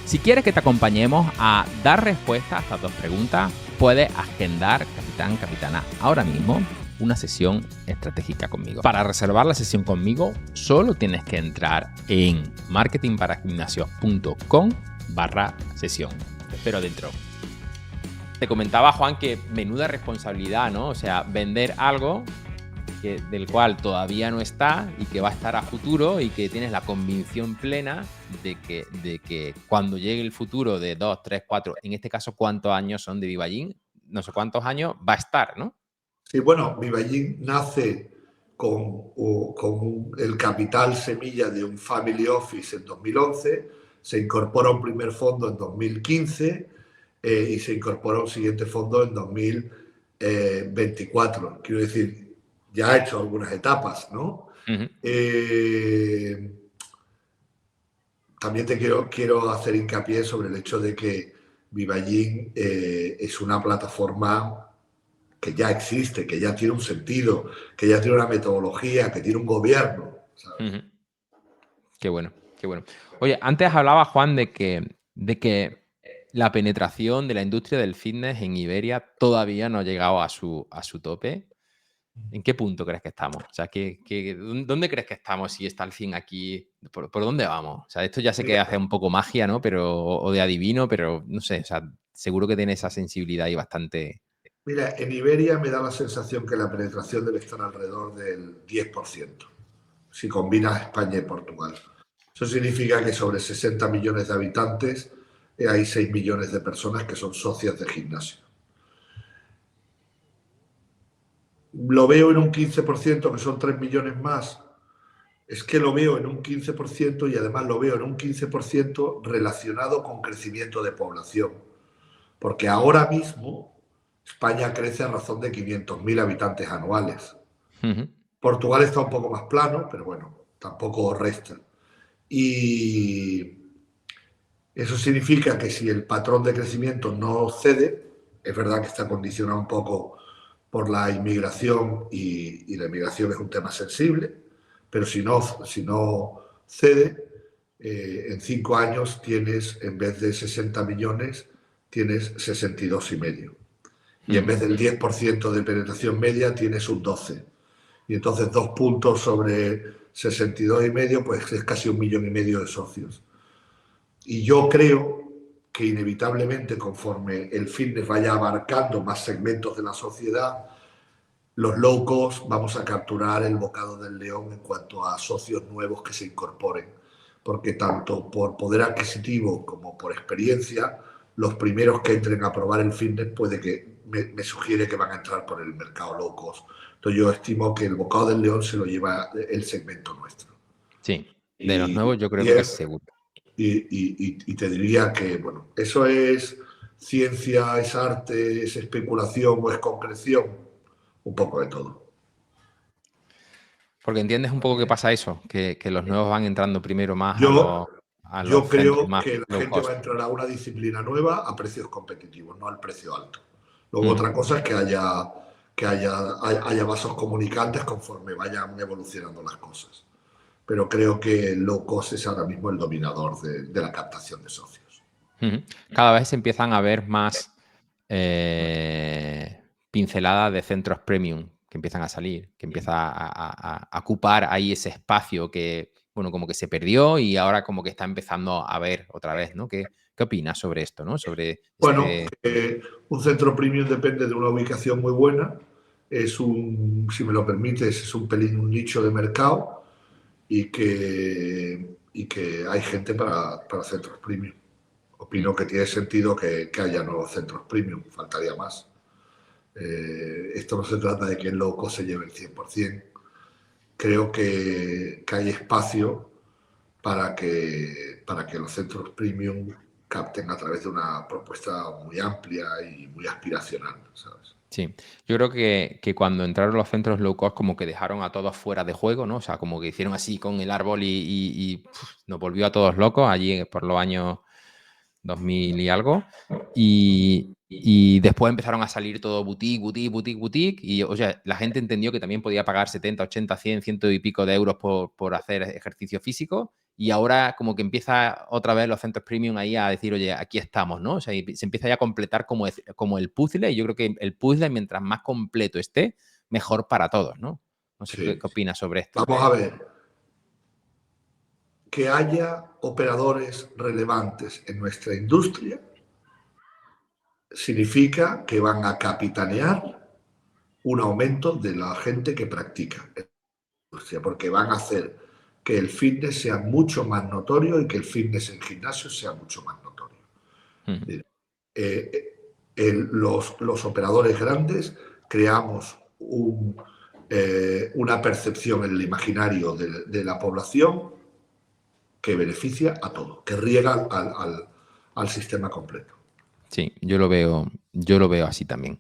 Si quieres que te acompañemos a dar respuesta a estas dos preguntas, puedes agendar, capitán, capitana, ahora mismo una sesión estratégica conmigo. Para reservar la sesión conmigo, solo tienes que entrar en marketingparagimnasios.com/sesión. Te espero dentro. Te comentaba, Juan, que menuda responsabilidad, ¿no? O sea, vender algo del cual todavía no está y que va a estar a futuro y que tienes la convicción plena de que cuando llegue el futuro de 2, 3, 4, en este caso, ¿cuántos años son de Vivallín? No sé cuántos años va a estar, ¿no? Sí, bueno, Vivallín nace con el capital semilla de un family office en 2011, se incorpora un primer fondo en 2015 y se incorpora un siguiente fondo en 2024. Quiero decir, ya ha hecho algunas etapas, ¿no? Uh-huh. También te quiero hacer hincapié sobre el hecho de que Vivallín es una plataforma que ya existe, que ya tiene un sentido, que ya tiene una metodología, que tiene un gobierno, ¿sabes? Uh-huh. Qué bueno, qué bueno. Oye, antes hablaba, Juan, de que la penetración de la industria del fitness en Iberia todavía no ha llegado a su tope. ¿En qué punto crees que estamos? O sea, ¿dónde crees que estamos si está al fin aquí? ¿Por dónde vamos? O sea, esto ya sé que hace un poco magia, ¿no? O de adivino, pero no sé, o sea, seguro que tiene esa sensibilidad ahí bastante. Mira, en Iberia me da la sensación que la penetración debe estar alrededor del 10%, si combinas España y Portugal. Eso significa que sobre 60 millones de habitantes hay 6 millones de personas que son socias de gimnasio. Lo veo en un 15%, que son 3 millones más. Es que lo veo en un 15% y además lo veo en un 15% relacionado con crecimiento de población. Porque ahora mismo España crece a razón de 500.000 habitantes anuales. Uh-huh. Portugal está un poco más plano, pero bueno, tampoco resta. Y eso significa que si el patrón de crecimiento no cede, es verdad que está condicionado un poco por la inmigración y la inmigración es un tema sensible, pero si no cede, en 5 años tienes, en vez de 60 millones, tienes 62,5. Y en vez del 10% de penetración media, tienes un 12%. Y entonces 2 puntos sobre 62,5, pues es casi 1,5 millones de socios. Y yo creo que inevitablemente, conforme el fitness vaya abarcando más segmentos de la sociedad, los low cost vamos a capturar el bocado del león en cuanto a socios nuevos que se incorporen. Porque tanto por poder adquisitivo como por experiencia, los primeros que entren a probar el fitness puede que me sugiere que van a entrar por el mercado low cost. Entonces yo estimo que el bocado del león se lo lleva el segmento nuestro. Sí, de los nuevos yo creo que casi seguro. Y te diría que, bueno, ¿eso es ciencia, es arte, es especulación o es concreción? Un poco de todo. Porque entiendes un poco qué pasa eso, que los nuevos van entrando primero más Yo a los creo centros más que la low gente cost. va a entrar a una disciplina nueva a precios competitivos, no al precio alto. Luego otra cosa es que haya vasos comunicantes conforme vayan evolucionando las cosas. Pero creo que el low cost es ahora mismo el dominador de la captación de socios. Cada vez se empiezan a ver más pinceladas de centros premium que empiezan a salir, que empieza a ocupar ahí ese espacio que, bueno, como que se perdió y ahora como que está empezando a ver otra vez, ¿no? ¿Qué opinas sobre esto, ¿no? Bueno, un centro premium depende de una ubicación muy buena. Si me lo permites, es un pelín un nicho de mercado y que hay gente para centros premium. Opino que tiene sentido que haya nuevos centros premium, faltaría más. Esto no se trata de que el low cost se lleve el 100%. Creo que hay espacio para que los centros premium capten a través de una propuesta muy amplia y muy aspiracional, ¿sabes? Sí, yo creo que cuando entraron los centros low cost como que dejaron a todos fuera de juego, ¿no? O sea, como que hicieron así con el árbol y nos volvió a todos locos allí por los años 2000 y algo. Y después empezaron a salir todo boutique, boutique, boutique, boutique. Y, o sea, la gente entendió que también podía pagar 70, 80, 100, ciento y pico de euros por hacer ejercicio físico. Y ahora como que empieza otra vez los centros premium ahí a decir, oye, aquí estamos, ¿no? O sea, y se empieza ya a completar como el puzzle. Y yo creo que el puzzle, mientras más completo esté, mejor para todos, ¿no? No sé qué Sí. opinas sobre esto. Vamos a ver, que haya operadores relevantes en nuestra industria significa que van a capitanear un aumento de la gente que practica en la industria, porque van a hacer que el fitness sea mucho más notorio y que el fitness en gimnasio sea mucho más notorio. Los operadores grandes creamos una percepción en el imaginario de la población que beneficia a todo, que riega al sistema completo. Sí, yo lo veo así también.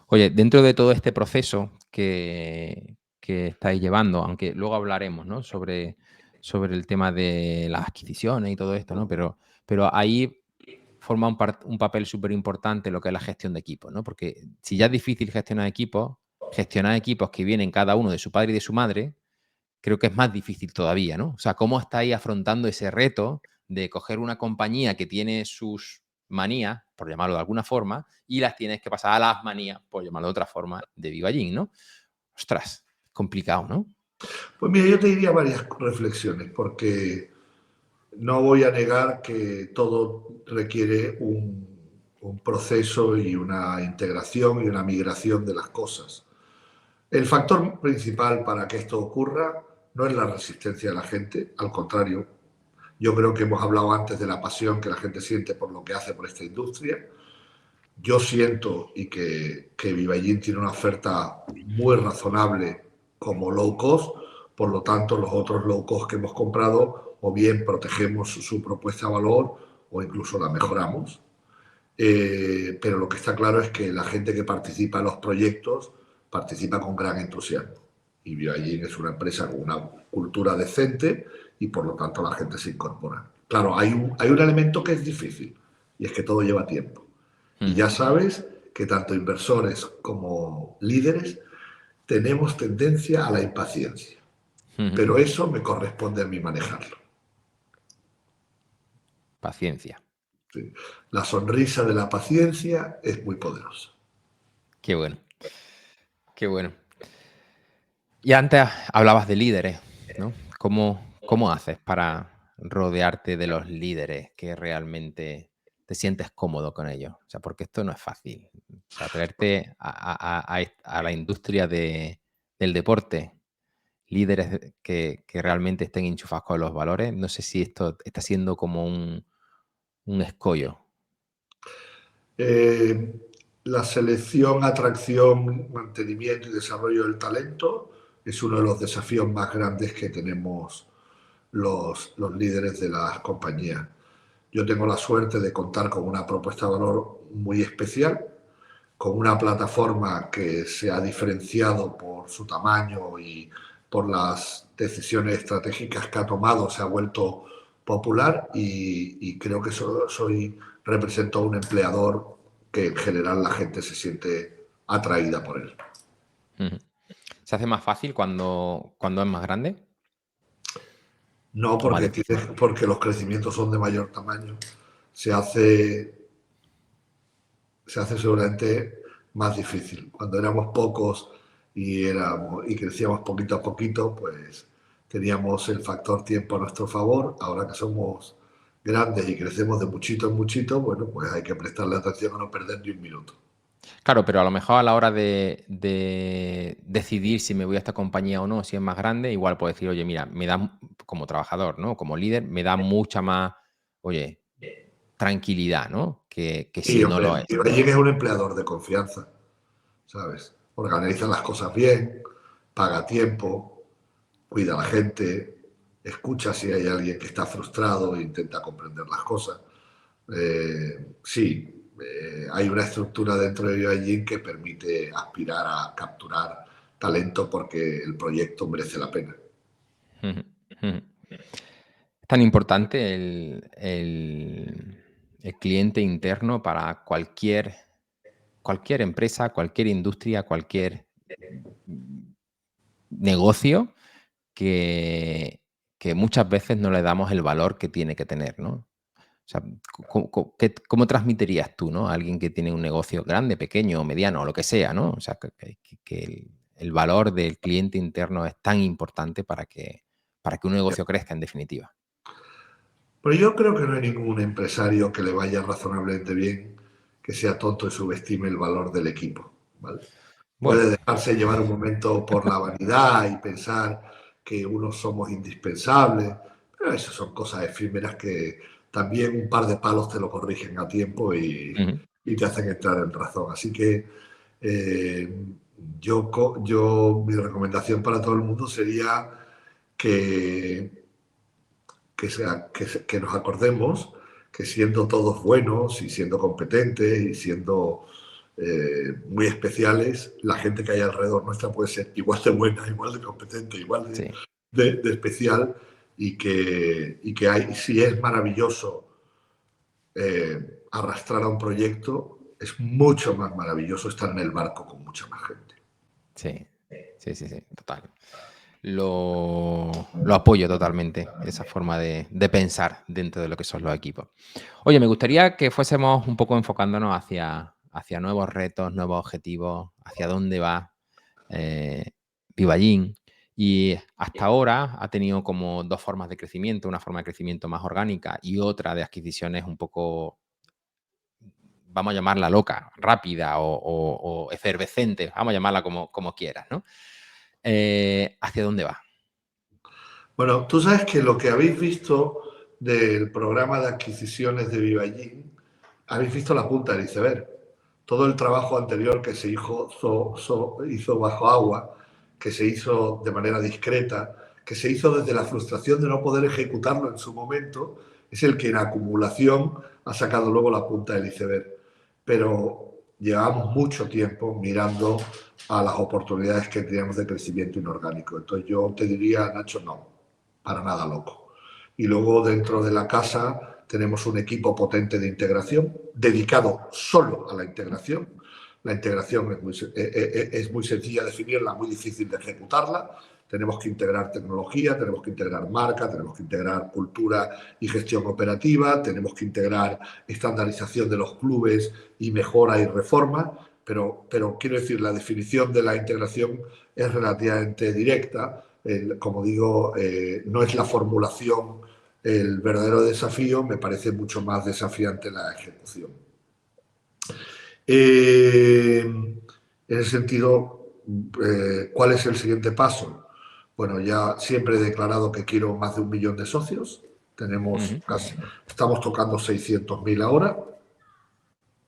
Oye, dentro de todo este proceso que estáis llevando, aunque luego hablaremos, ¿no? sobre el tema de las adquisiciones y todo esto, ¿no? Pero ahí forma un papel súper importante lo que es la gestión de equipos, ¿no? Porque si ya es difícil gestionar equipos que vienen cada uno de su padre y de su madre, creo que es más difícil todavía, ¿no? O sea, ¿cómo estáis afrontando ese reto de coger una compañía que tiene sus manías, por llamarlo de alguna forma, y las tienes que pasar a las manías, por llamarlo de otra forma, de Vivallín, ¿no? Ostras, complicado, ¿no? Pues mira, yo te diría varias reflexiones, porque no voy a negar que todo requiere un proceso y una integración y una migración de las cosas. El factor principal para que esto ocurra no es la resistencia de la gente, al contrario, yo creo que hemos hablado antes de la pasión que la gente siente por lo que hace por esta industria. Yo siento y que Vivallín tiene una oferta muy razonable como low cost, por lo tanto los otros low cost que hemos comprado o bien protegemos su propuesta de valor o incluso la mejoramos. Pero lo que está claro es que la gente que participa en los proyectos participa con gran entusiasmo. Y Vivallín es una empresa con una cultura decente y por lo tanto la gente se incorpora. Claro, hay un elemento que es difícil y es que todo lleva tiempo. Y ya sabes que tanto inversores como líderes tenemos tendencia a la impaciencia. Pero eso me corresponde a mí manejarlo. Paciencia. Sí. La sonrisa de la paciencia es muy poderosa. Qué bueno. Qué bueno. Y antes hablabas de líderes, ¿no? ¿Cómo haces para rodearte de los líderes que realmente te sientes cómodo con ellos? O sea, porque esto no es fácil. O sea, traerte a la industria del deporte líderes que realmente estén enchufados con los valores, no sé si esto está siendo como un escollo. La selección, atracción, mantenimiento y desarrollo del talento es uno de los desafíos más grandes que tenemos los líderes de las compañías. Yo tengo la suerte de contar con una propuesta de valor muy especial, con una plataforma que se ha diferenciado por su tamaño y por las decisiones estratégicas que ha tomado, se ha vuelto popular y creo que represento a un empleador que en general la gente se siente atraída por él. ¿Se hace más fácil cuando es más grande? No, porque los crecimientos son de mayor tamaño. Se hace seguramente más difícil. Cuando éramos pocos y crecíamos poquito a poquito, pues teníamos el factor tiempo a nuestro favor. Ahora que somos grandes y crecemos de muchito en muchito, bueno, pues hay que prestarle atención a no perder ni un minuto. Claro, pero a lo mejor a la hora de decidir si me voy a esta compañía o no, si es más grande, igual puedo decir, oye, mira, me da, como trabajador, ¿no? Como líder, me da mucha más, oye, tranquilidad, ¿no? Que Y si no lo hombre, es. Ibrahim es un empleador de confianza, ¿sabes? Organiza las cosas bien, paga a tiempo, cuida a la gente, escucha si hay alguien que está frustrado e intenta comprender las cosas. Sí, hay una estructura dentro de Vivajín que permite aspirar a capturar talento porque el proyecto merece la pena. Es tan importante el cliente interno para cualquier empresa, cualquier industria, cualquier negocio que muchas veces no le damos el valor que tiene que tener, ¿no? O sea, ¿cómo transmitirías tú, ¿no? A alguien que tiene un negocio grande, pequeño, mediano, o lo que sea, ¿no? O sea, que el valor del cliente interno es tan importante para que un negocio crezca, en definitiva. Pero yo creo que no hay ningún empresario que le vaya razonablemente bien que sea tonto y subestime el valor del equipo, ¿vale? Bueno. Puede dejarse llevar un momento por la vanidad y pensar que unos somos indispensables, pero eso son cosas efímeras que también un par de palos te lo corrigen a tiempo y te hacen entrar en razón. Así que mi recomendación para todo el mundo sería que nos acordemos que siendo todos buenos y siendo competentes y siendo muy especiales, la gente que hay alrededor nuestra puede ser igual de buena, igual de competente, igual de especial, y que hay, si es maravilloso arrastrar a un proyecto, es mucho más maravilloso estar en el barco con mucha más gente. Sí, total. Lo apoyo totalmente, esa forma de pensar dentro de lo que son los equipos. Oye, me gustaría que fuésemos un poco enfocándonos hacia nuevos retos, nuevos objetivos, hacia dónde va Vivajín. Y hasta ahora ha tenido como dos formas de crecimiento, una forma de crecimiento más orgánica y otra de adquisiciones un poco, vamos a llamarla loca, rápida o efervescente, vamos a llamarla como quieras, ¿no? ¿Hacia dónde va? Bueno, tú sabes que lo que habéis visto del programa de adquisiciones de Vivajín, habéis visto la punta del iceberg. Todo el trabajo anterior que se hizo bajo agua, que se hizo de manera discreta, que se hizo desde la frustración de no poder ejecutarlo en su momento, es el que en acumulación ha sacado luego la punta del iceberg. Pero llevamos mucho tiempo mirando a las oportunidades que teníamos de crecimiento inorgánico. Entonces yo te diría, Nacho, no, para nada loco. Y luego dentro de la casa tenemos un equipo potente de integración dedicado solo a la integración. La integración es muy sencilla de definirla, muy difícil de ejecutarla. Tenemos que integrar tecnología, tenemos que integrar marca, tenemos que integrar cultura y gestión operativa, tenemos que integrar estandarización de los clubes y mejora y reforma, pero quiero decir, la definición de la integración es relativamente directa. Como digo, no es la formulación el verdadero desafío, me parece mucho más desafiante la ejecución. En ese sentido, ¿cuál es el siguiente paso? Bueno, ya siempre he declarado que quiero más de 1 millón de socios. Estamos tocando 600.000 ahora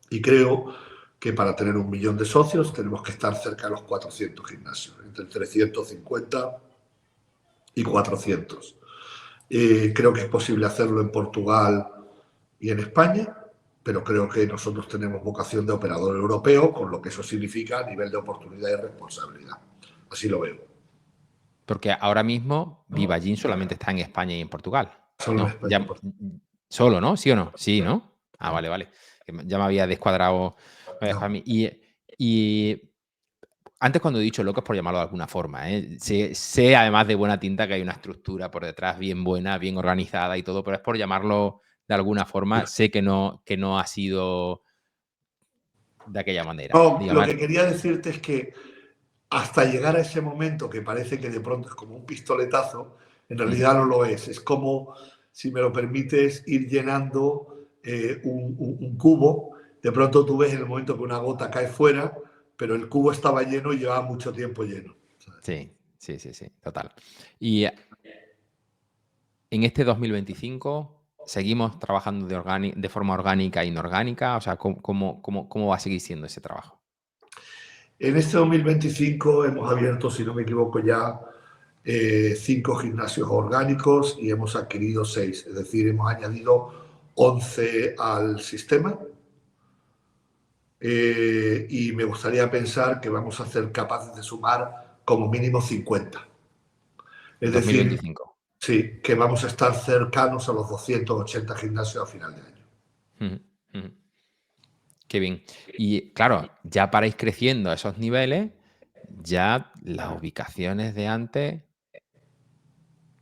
y creo que para tener 1 millón de socios tenemos que estar cerca de los 400 gimnasios, entre 350 y 400. Creo que es posible hacerlo en Portugal y en España, pero creo que nosotros tenemos vocación de operador europeo, con lo que eso significa a nivel de oportunidad y responsabilidad. Así lo veo. Porque ahora mismo Vivajín solamente está en España y en Portugal. Solo ¿no? en España. Solo, ¿no? ¿Sí o no? Sí, ¿no? Ah, vale. Ya me había descuadrado. No. Y antes, cuando he dicho loco, es por llamarlo de alguna forma. Sé, además de buena tinta, que hay una estructura por detrás bien buena, bien organizada y todo, pero es por llamarlo de alguna forma. Sé que no ha sido de aquella manera. No, lo que quería decirte es que hasta llegar a ese momento que parece que de pronto es como un pistoletazo, en realidad no lo es. Es como, si me lo permites, ir llenando un cubo. De pronto tú ves en el momento que una gota cae fuera, pero el cubo estaba lleno y llevaba mucho tiempo lleno. Sí, total. Y en este 2025 seguimos trabajando de forma orgánica e inorgánica. O sea, ¿cómo va a seguir siendo ese trabajo? En este 2025 hemos abierto, si no me equivoco ya, 5 gimnasios orgánicos y hemos adquirido 6. Es decir, hemos añadido 11 al sistema. y me gustaría pensar que vamos a ser capaces de sumar como mínimo 50. Es decir, 2025. sí, que vamos a estar cercanos a los 280 gimnasios a final de año. Ujú, ujú. Qué bien. Y claro, ya para ir creciendo a esos niveles, ya las ubicaciones de antes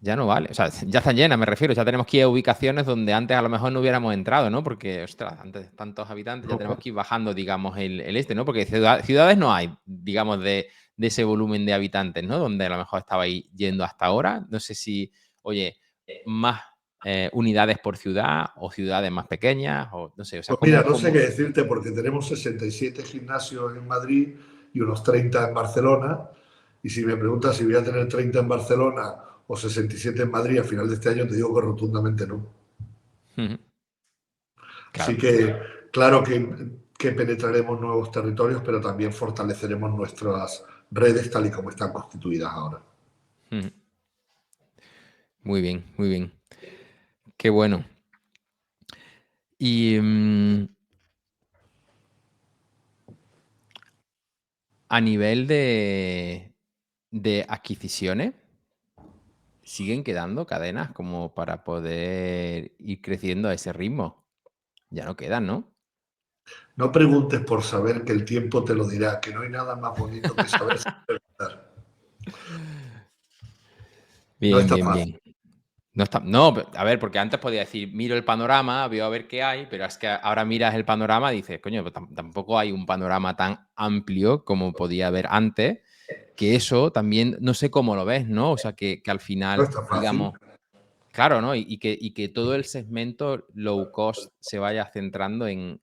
ya no vale. O sea, ya están llenas, me refiero. Ya tenemos que ir a ubicaciones donde antes a lo mejor no hubiéramos entrado, ¿no? Porque, ostras, antes de tantos habitantes ya tenemos que ir bajando, digamos, el este, ¿no? Porque ciudades no hay, digamos, de ese volumen de habitantes, ¿no? Donde a lo mejor estabais yendo hasta ahora. No sé si, oye, más unidades por ciudad o ciudades más pequeñas o no sé, o sea, Pues mira, ¿cómo, no sé qué cómo? decirte porque tenemos 67 gimnasios en Madrid y unos 30 en Barcelona. Y si me preguntas si voy a tener 30 en Barcelona o 67 en Madrid a final de este año, te digo que rotundamente no. Ujú. Así Claro. que claro que penetraremos nuevos territorios, pero también fortaleceremos nuestras redes tal y como están constituidas ahora. Ujú. Muy bien, muy bien. Qué bueno. Y a nivel de adquisiciones, ¿siguen quedando cadenas como para poder ir creciendo a ese ritmo? Ya no quedan, ¿no? No preguntes por saber que el tiempo te lo dirá, que no hay nada más bonito que saber sin preguntar. No Bien, está bien, fácil. bien. No está, no, a ver, porque antes podía decir, miro el panorama, veo a ver qué hay, pero es que ahora miras el panorama y dices, coño, pues tampoco hay un panorama tan amplio como podía haber antes, que eso también, no sé cómo lo ves, ¿no? O sea, que al No final, está fácil. digamos, claro, ¿no? Y que todo el segmento low cost se vaya centrando en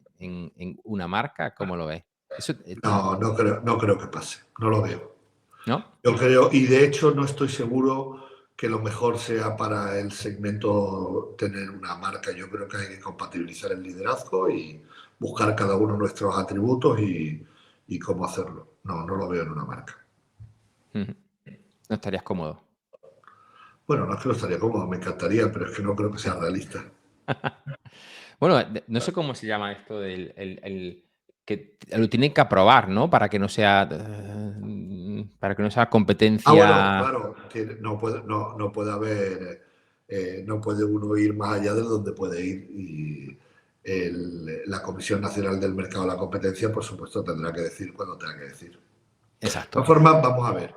una marca, ¿cómo lo ves? Eso, No, no creo que pase. No lo veo. ¿no? Yo creo, y de hecho no estoy seguro que lo mejor sea para el segmento tener una marca. Yo creo que hay que compatibilizar el liderazgo y buscar cada uno nuestros atributos y cómo hacerlo. No, no lo veo en una marca. Ujú. No estarías cómodo. Bueno, no es que no estaría cómodo, me encantaría, pero es que no creo que sea realista. Bueno, no sé cómo se llama esto que lo tienen que aprobar, ¿no? Para que no sea Ah, bueno, competencia. claro, no puede haber, no puede uno ir más allá de donde puede ir y la Comisión Nacional del Mercado de la Competencia, por supuesto, tendrá que decir cuando tenga que decir. De todas Exacto. formas, vamos a ver.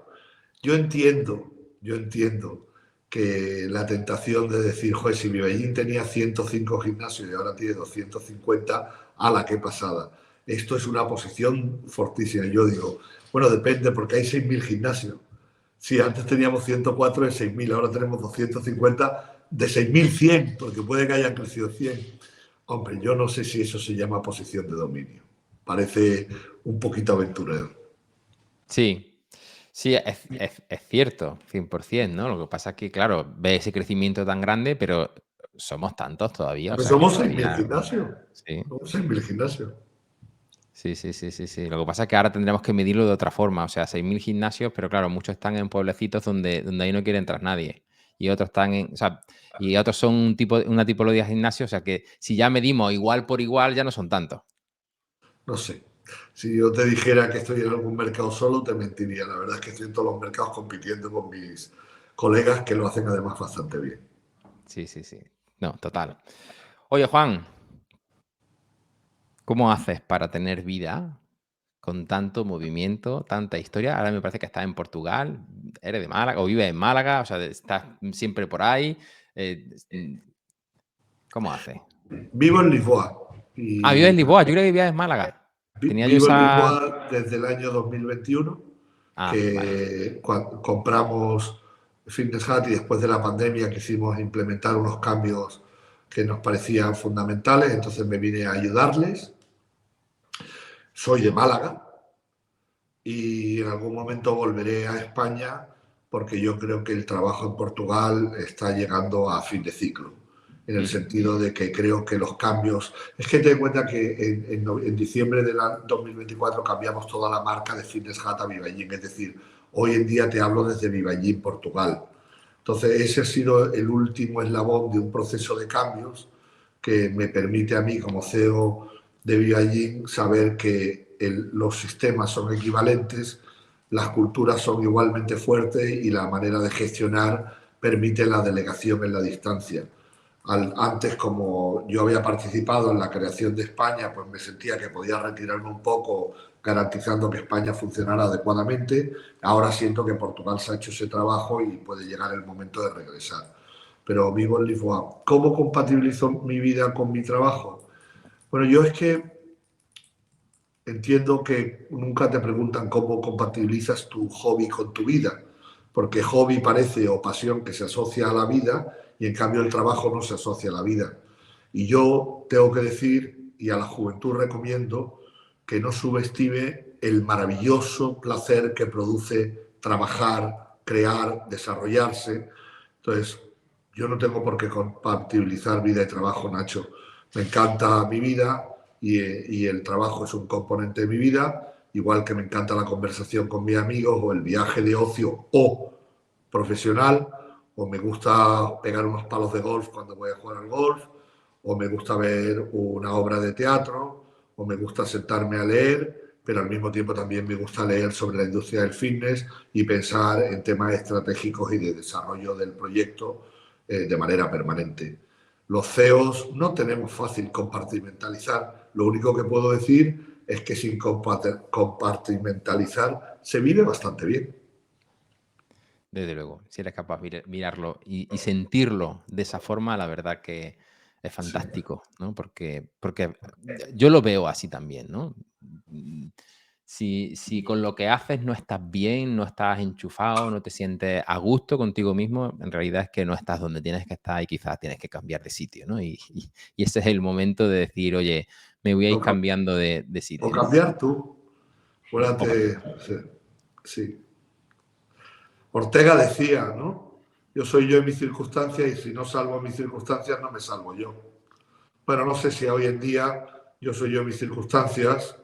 Yo entiendo que la tentación de decir, joder, si Medellín tenía 105 gimnasios y ahora tiene 250, a la que pasada. Esto es una posición fortísima. Yo digo, bueno, depende, porque hay 6.000 gimnasios. Si antes teníamos 104 de 6.000, ahora tenemos 250 de 6.100, porque puede que hayan crecido 100. Hombre, yo no sé si eso se llama posición de dominio. Parece un poquito aventurero. Sí, sí, es cierto, 100%, ¿no? Lo que pasa es que, claro, ve ese crecimiento tan grande, pero somos tantos todavía, o Pues sea que somos 6.000 todavía. gimnasios. Sí, Somos 6.000 gimnasios. sí, sí, sí, sí, sí. Lo que pasa es que ahora tendremos que medirlo de otra forma, o sea, 6.000 gimnasios, pero claro, muchos están en pueblecitos donde ahí no quiere entrar nadie. Y otros están o sea, y otros son una tipología de gimnasio, o sea que si ya medimos igual por igual, ya no son tantos. No sé. Si yo te dijera que estoy en algún mercado solo, te mentiría. La verdad es que estoy en todos los mercados compitiendo con mis colegas que lo hacen además bastante bien. Sí, sí, sí. No, total. Oye, Juan, ¿cómo haces para tener vida con tanto movimiento, tanta historia? Ahora me parece que estás en Portugal, eres de Málaga o vives en Málaga, o sea, estás siempre por ahí. eh, mm, ¿Cómo haces? Vivo en Lisboa Ah, vives y en Lisboa, yo creo que vivías en Málaga. Tenía yo vivo en esa. Lisboa desde el año 2021, Ah, vale. que compramos Fitness Hut y después de la pandemia quisimos implementar unos cambios que nos parecían fundamentales, entonces me vine a ayudarles. Soy de Málaga, y en algún momento volveré a España porque yo creo que el trabajo en Portugal está llegando a fin de ciclo, en el Ujú. sentido de que creo que los cambios... Es que ten en cuenta que en diciembre del 2024 cambiamos toda la marca de Fitness Hut a Vivallín, es decir, hoy en día te hablo desde Vivallín, Portugal. Entonces, ese ha sido el último eslabón de un proceso de cambios que me permite a mí, como CEO, de Beijing saber que los sistemas son equivalentes, las culturas son igualmente fuertes y la manera de gestionar permite la delegación en la distancia. Antes, como yo había participado en la creación de España, pues me sentía que podía retirarme un poco garantizando que España funcionara adecuadamente. Ahora siento que Portugal se ha hecho ese trabajo y puede llegar el momento de regresar. Pero vivo en Lisboa. ¿Cómo compatibilizo mi vida con mi trabajo? Bueno, yo es que entiendo que nunca te preguntan cómo compatibilizas tu hobby con tu vida, porque hobby parece o pasión que se asocia a la vida y en cambio el trabajo no se asocia a la vida. Y yo tengo que decir, y a la juventud recomiendo, que no subestime el maravilloso placer que produce trabajar, crear, desarrollarse. Entonces, yo no tengo por qué compatibilizar vida y trabajo, Nacho. Me encanta mi vida, y el trabajo es un componente de mi vida, igual que me encanta la conversación con mis amigos o el viaje de ocio o profesional, o me gusta pegar unos palos de golf cuando voy a jugar al golf, o me gusta ver una obra de teatro, o me gusta sentarme a leer, pero al mismo tiempo también me gusta leer sobre la industria del fitness y pensar en temas estratégicos y de desarrollo del proyecto de manera permanente. Los CEOs no tenemos fácil compartimentalizar. Lo único que puedo decir es que sin compartimentalizar se vive bastante bien. Desde luego, si eres capaz de mirarlo y sentirlo de esa forma, la verdad que es Sí. fantástico, ¿no? Porque yo lo veo así también, ¿no? Mm, si con lo que haces no estás bien, no estás enchufado, no te sientes a gusto contigo mismo, en realidad es que no estás donde tienes que estar y quizás tienes que cambiar de sitio, ¿no? Y ese es el momento de decir, oye, me voy a ir O, cambiando de o sitio, ¿no? cambiar tú. O cambiar. Fuérate, sí, sí. Ortega decía, ¿no? Yo soy yo en mis circunstancias y si no salvo mis circunstancias, no me salvo yo. Bueno, no sé si hoy en día yo soy yo en mis circunstancias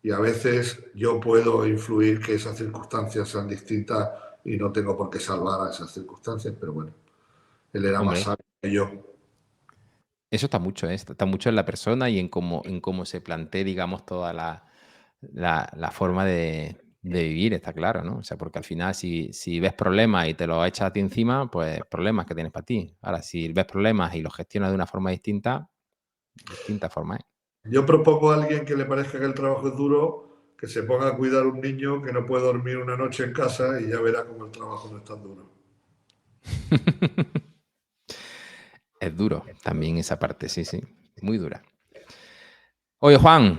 y a veces yo puedo influir que esas circunstancias sean distintas y no tengo por qué salvar a esas circunstancias, pero bueno, él era más Hombre, sabio que yo. eso está mucho, ¿eh? Está mucho en la persona y en cómo se plantee, digamos, toda la forma de vivir, está claro, ¿no? O sea, porque al final si ves problemas y te los echas a ti encima, pues problemas que tienes para ti. Ahora, si ves problemas y los gestionas de una forma distinta forma, ¿eh? Yo propongo a alguien que le parezca que el trabajo es duro, que se ponga a cuidar a un niño que no puede dormir una noche en casa y ya verá cómo el trabajo no es tan duro. Es duro también esa parte, sí, sí, muy dura. Oye, Juan,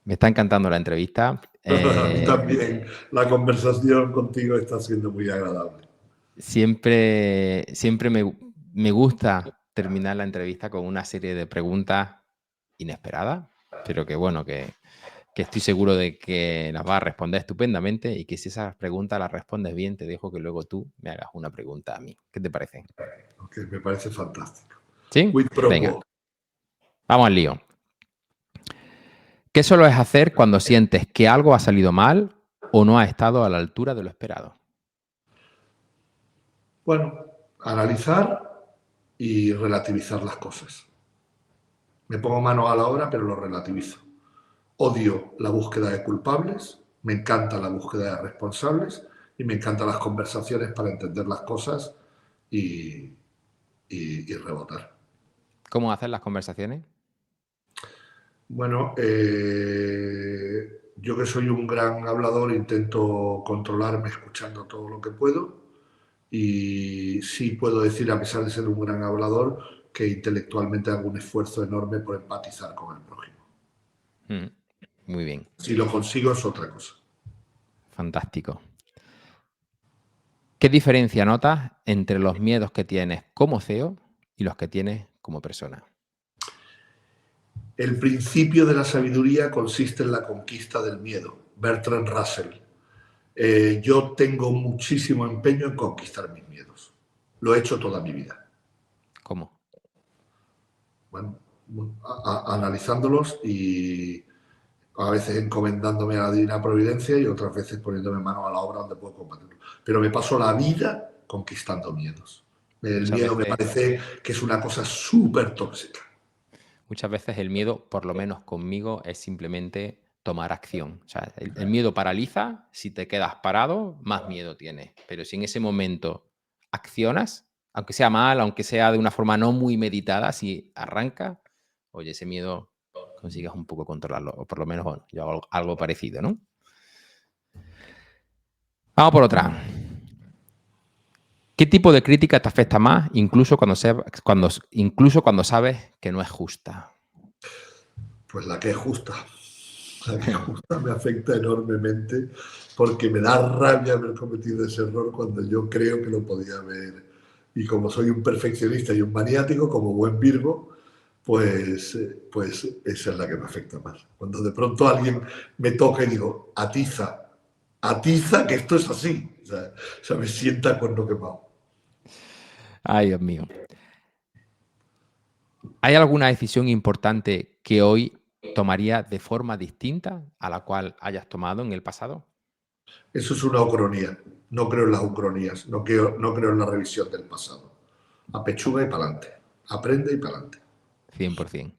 me está encantando la entrevista. A mí también la conversación contigo está siendo muy agradable. Siempre me gusta terminar la entrevista con una serie de preguntas inesperadas, pero que bueno, que estoy seguro de que las vas a responder estupendamente y que si esas preguntas las respondes bien, te dejo que luego tú me hagas una pregunta a mí. ¿Qué te parece? Que me parece fantástico. ¿Sí? Quid pro Venga, quo. vamos al lío. ¿Qué sueles hacer cuando sientes que algo ha salido mal o no ha estado a la altura de lo esperado? Bueno, analizar y relativizar las cosas. Me pongo mano a la obra, pero lo relativizo. Odio la búsqueda de culpables, me encanta la búsqueda de responsables y me encantan las conversaciones para entender las cosas y, y rebotar. ¿Cómo haces las conversaciones? Bueno, yo que soy un gran hablador intento controlarme escuchando todo lo que puedo y sí puedo decir, a pesar de ser un gran hablador, que intelectualmente hago un esfuerzo enorme por empatizar con el prójimo. Mm, muy bien, Si lo consigo es otra cosa. fantástico. ¿Qué diferencia notas entre los miedos que tienes como CEO y los que tienes como persona? El principio de la sabiduría consiste en la conquista del miedo. Bertrand Russell. Yo tengo muchísimo empeño en conquistar mis miedos. Lo he hecho toda mi vida. ¿Cómo? Bueno, analizándolos y a veces encomendándome a la divina providencia y otras veces poniéndome mano a la obra donde puedo combatirlo. Pero me paso la vida conquistando miedos. El Muchas miedo me veces, parece que es una cosa súper tóxica. Muchas veces el miedo, por lo menos conmigo, es simplemente tomar acción. O sea, el miedo paraliza, si te quedas parado, más miedo tienes. Pero si en ese momento accionas, aunque sea mal, aunque sea de una forma no muy meditada, si arranca, oye, ese miedo consigues un poco controlarlo. O por lo menos, bueno, yo hago algo parecido, ¿no? Vamos por otra. ¿Qué tipo de crítica te afecta más, incluso cuando sabes que no es justa? Pues la que es justa. La que es justa me afecta enormemente porque me da rabia haber cometido ese error cuando yo creo que lo podía haber. Y como soy un perfeccionista y un maniático, como buen Virgo, pues esa es la que me afecta más. Cuando de pronto alguien me toca y digo, atiza que esto es así. O sea, me sienta cuerno quemado. Ay, Dios mío. ¿Hay alguna decisión importante que hoy tomarías de forma distinta a la cual hayas tomado en el pasado? Eso es una ucronía. No creo en las ucronías, no creo en la revisión del pasado. A pechuga y para adelante. Aprende y para adelante. 100%.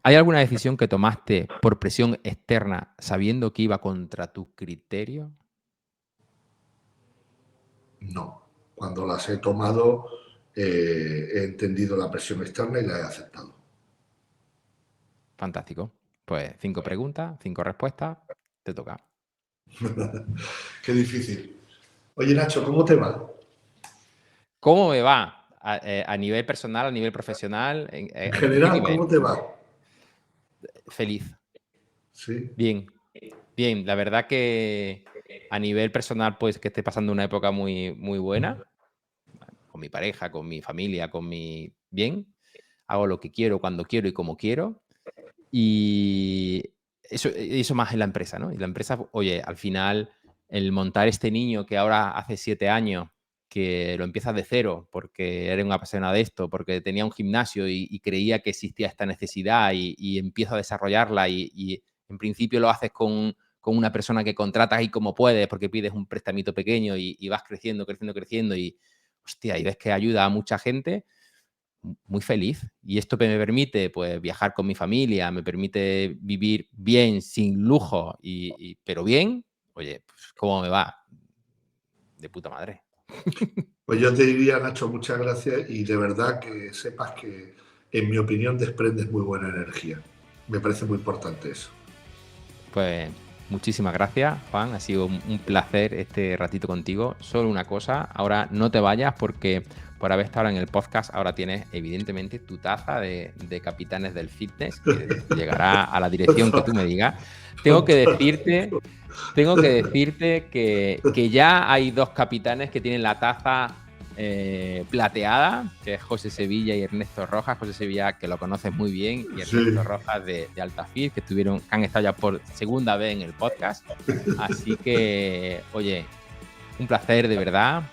¿Hay alguna decisión que tomaste por presión externa sabiendo que iba contra tu criterio? No. Cuando las he tomado, he entendido la presión externa y la he aceptado. Fantástico. Pues 5 preguntas, 5 respuestas, te toca. Qué difícil. Oye, Nacho, ¿cómo te va? ¿Cómo me va? A nivel personal, a nivel profesional, En ¿en qué general, nivel? ¿cómo te va? Feliz. Sí, Bien. Bien, la verdad que a nivel personal, pues que esté pasando una época muy, muy buena, con mi pareja, con mi familia, Bien, hago lo que quiero, cuando quiero y como quiero. Y eso más en la empresa, ¿no? Y la empresa, oye, al final, el montar este niño que ahora hace 7 años, que lo empieza de cero, porque era un apasionado de esto, porque tenía un gimnasio y creía que existía esta necesidad y empiezo a desarrollarla y en principio lo haces con una persona que contratas y como puedes, porque pides un prestamito pequeño y vas creciendo, creciendo, creciendo y, hostia, y ves que ayuda a mucha gente, muy feliz. Y esto que me permite, pues, viajar con mi familia, me permite vivir bien, sin lujo, pero bien, oye, pues, ¿cómo me va? De puta madre. pues yo te diría, Nacho, muchas gracias y de verdad que sepas que, en mi opinión, desprendes muy buena energía. Me parece muy importante eso. Pues muchísimas gracias, Juan. Ha sido un placer este ratito contigo. Solo una cosa, ahora no te vayas porque por haber estado en el podcast, ahora tienes evidentemente tu taza de Capitanes del Fitness, que llegará a la dirección que tú me digas. Tengo que decirte que ya hay 2 capitanes que tienen la taza plateada, que es José Sevilla y Ernesto Rojas. José Sevilla, que lo conoces muy bien, y Ernesto Sí. Rojas de Altafit, que han estado ya por segunda vez en el podcast. Así que, oye, un placer de verdad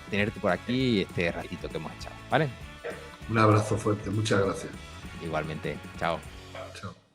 tenerte por aquí y este ratito que hemos echado, ¿vale? Un abrazo fuerte, muchas gracias. Igualmente, chao. Chao.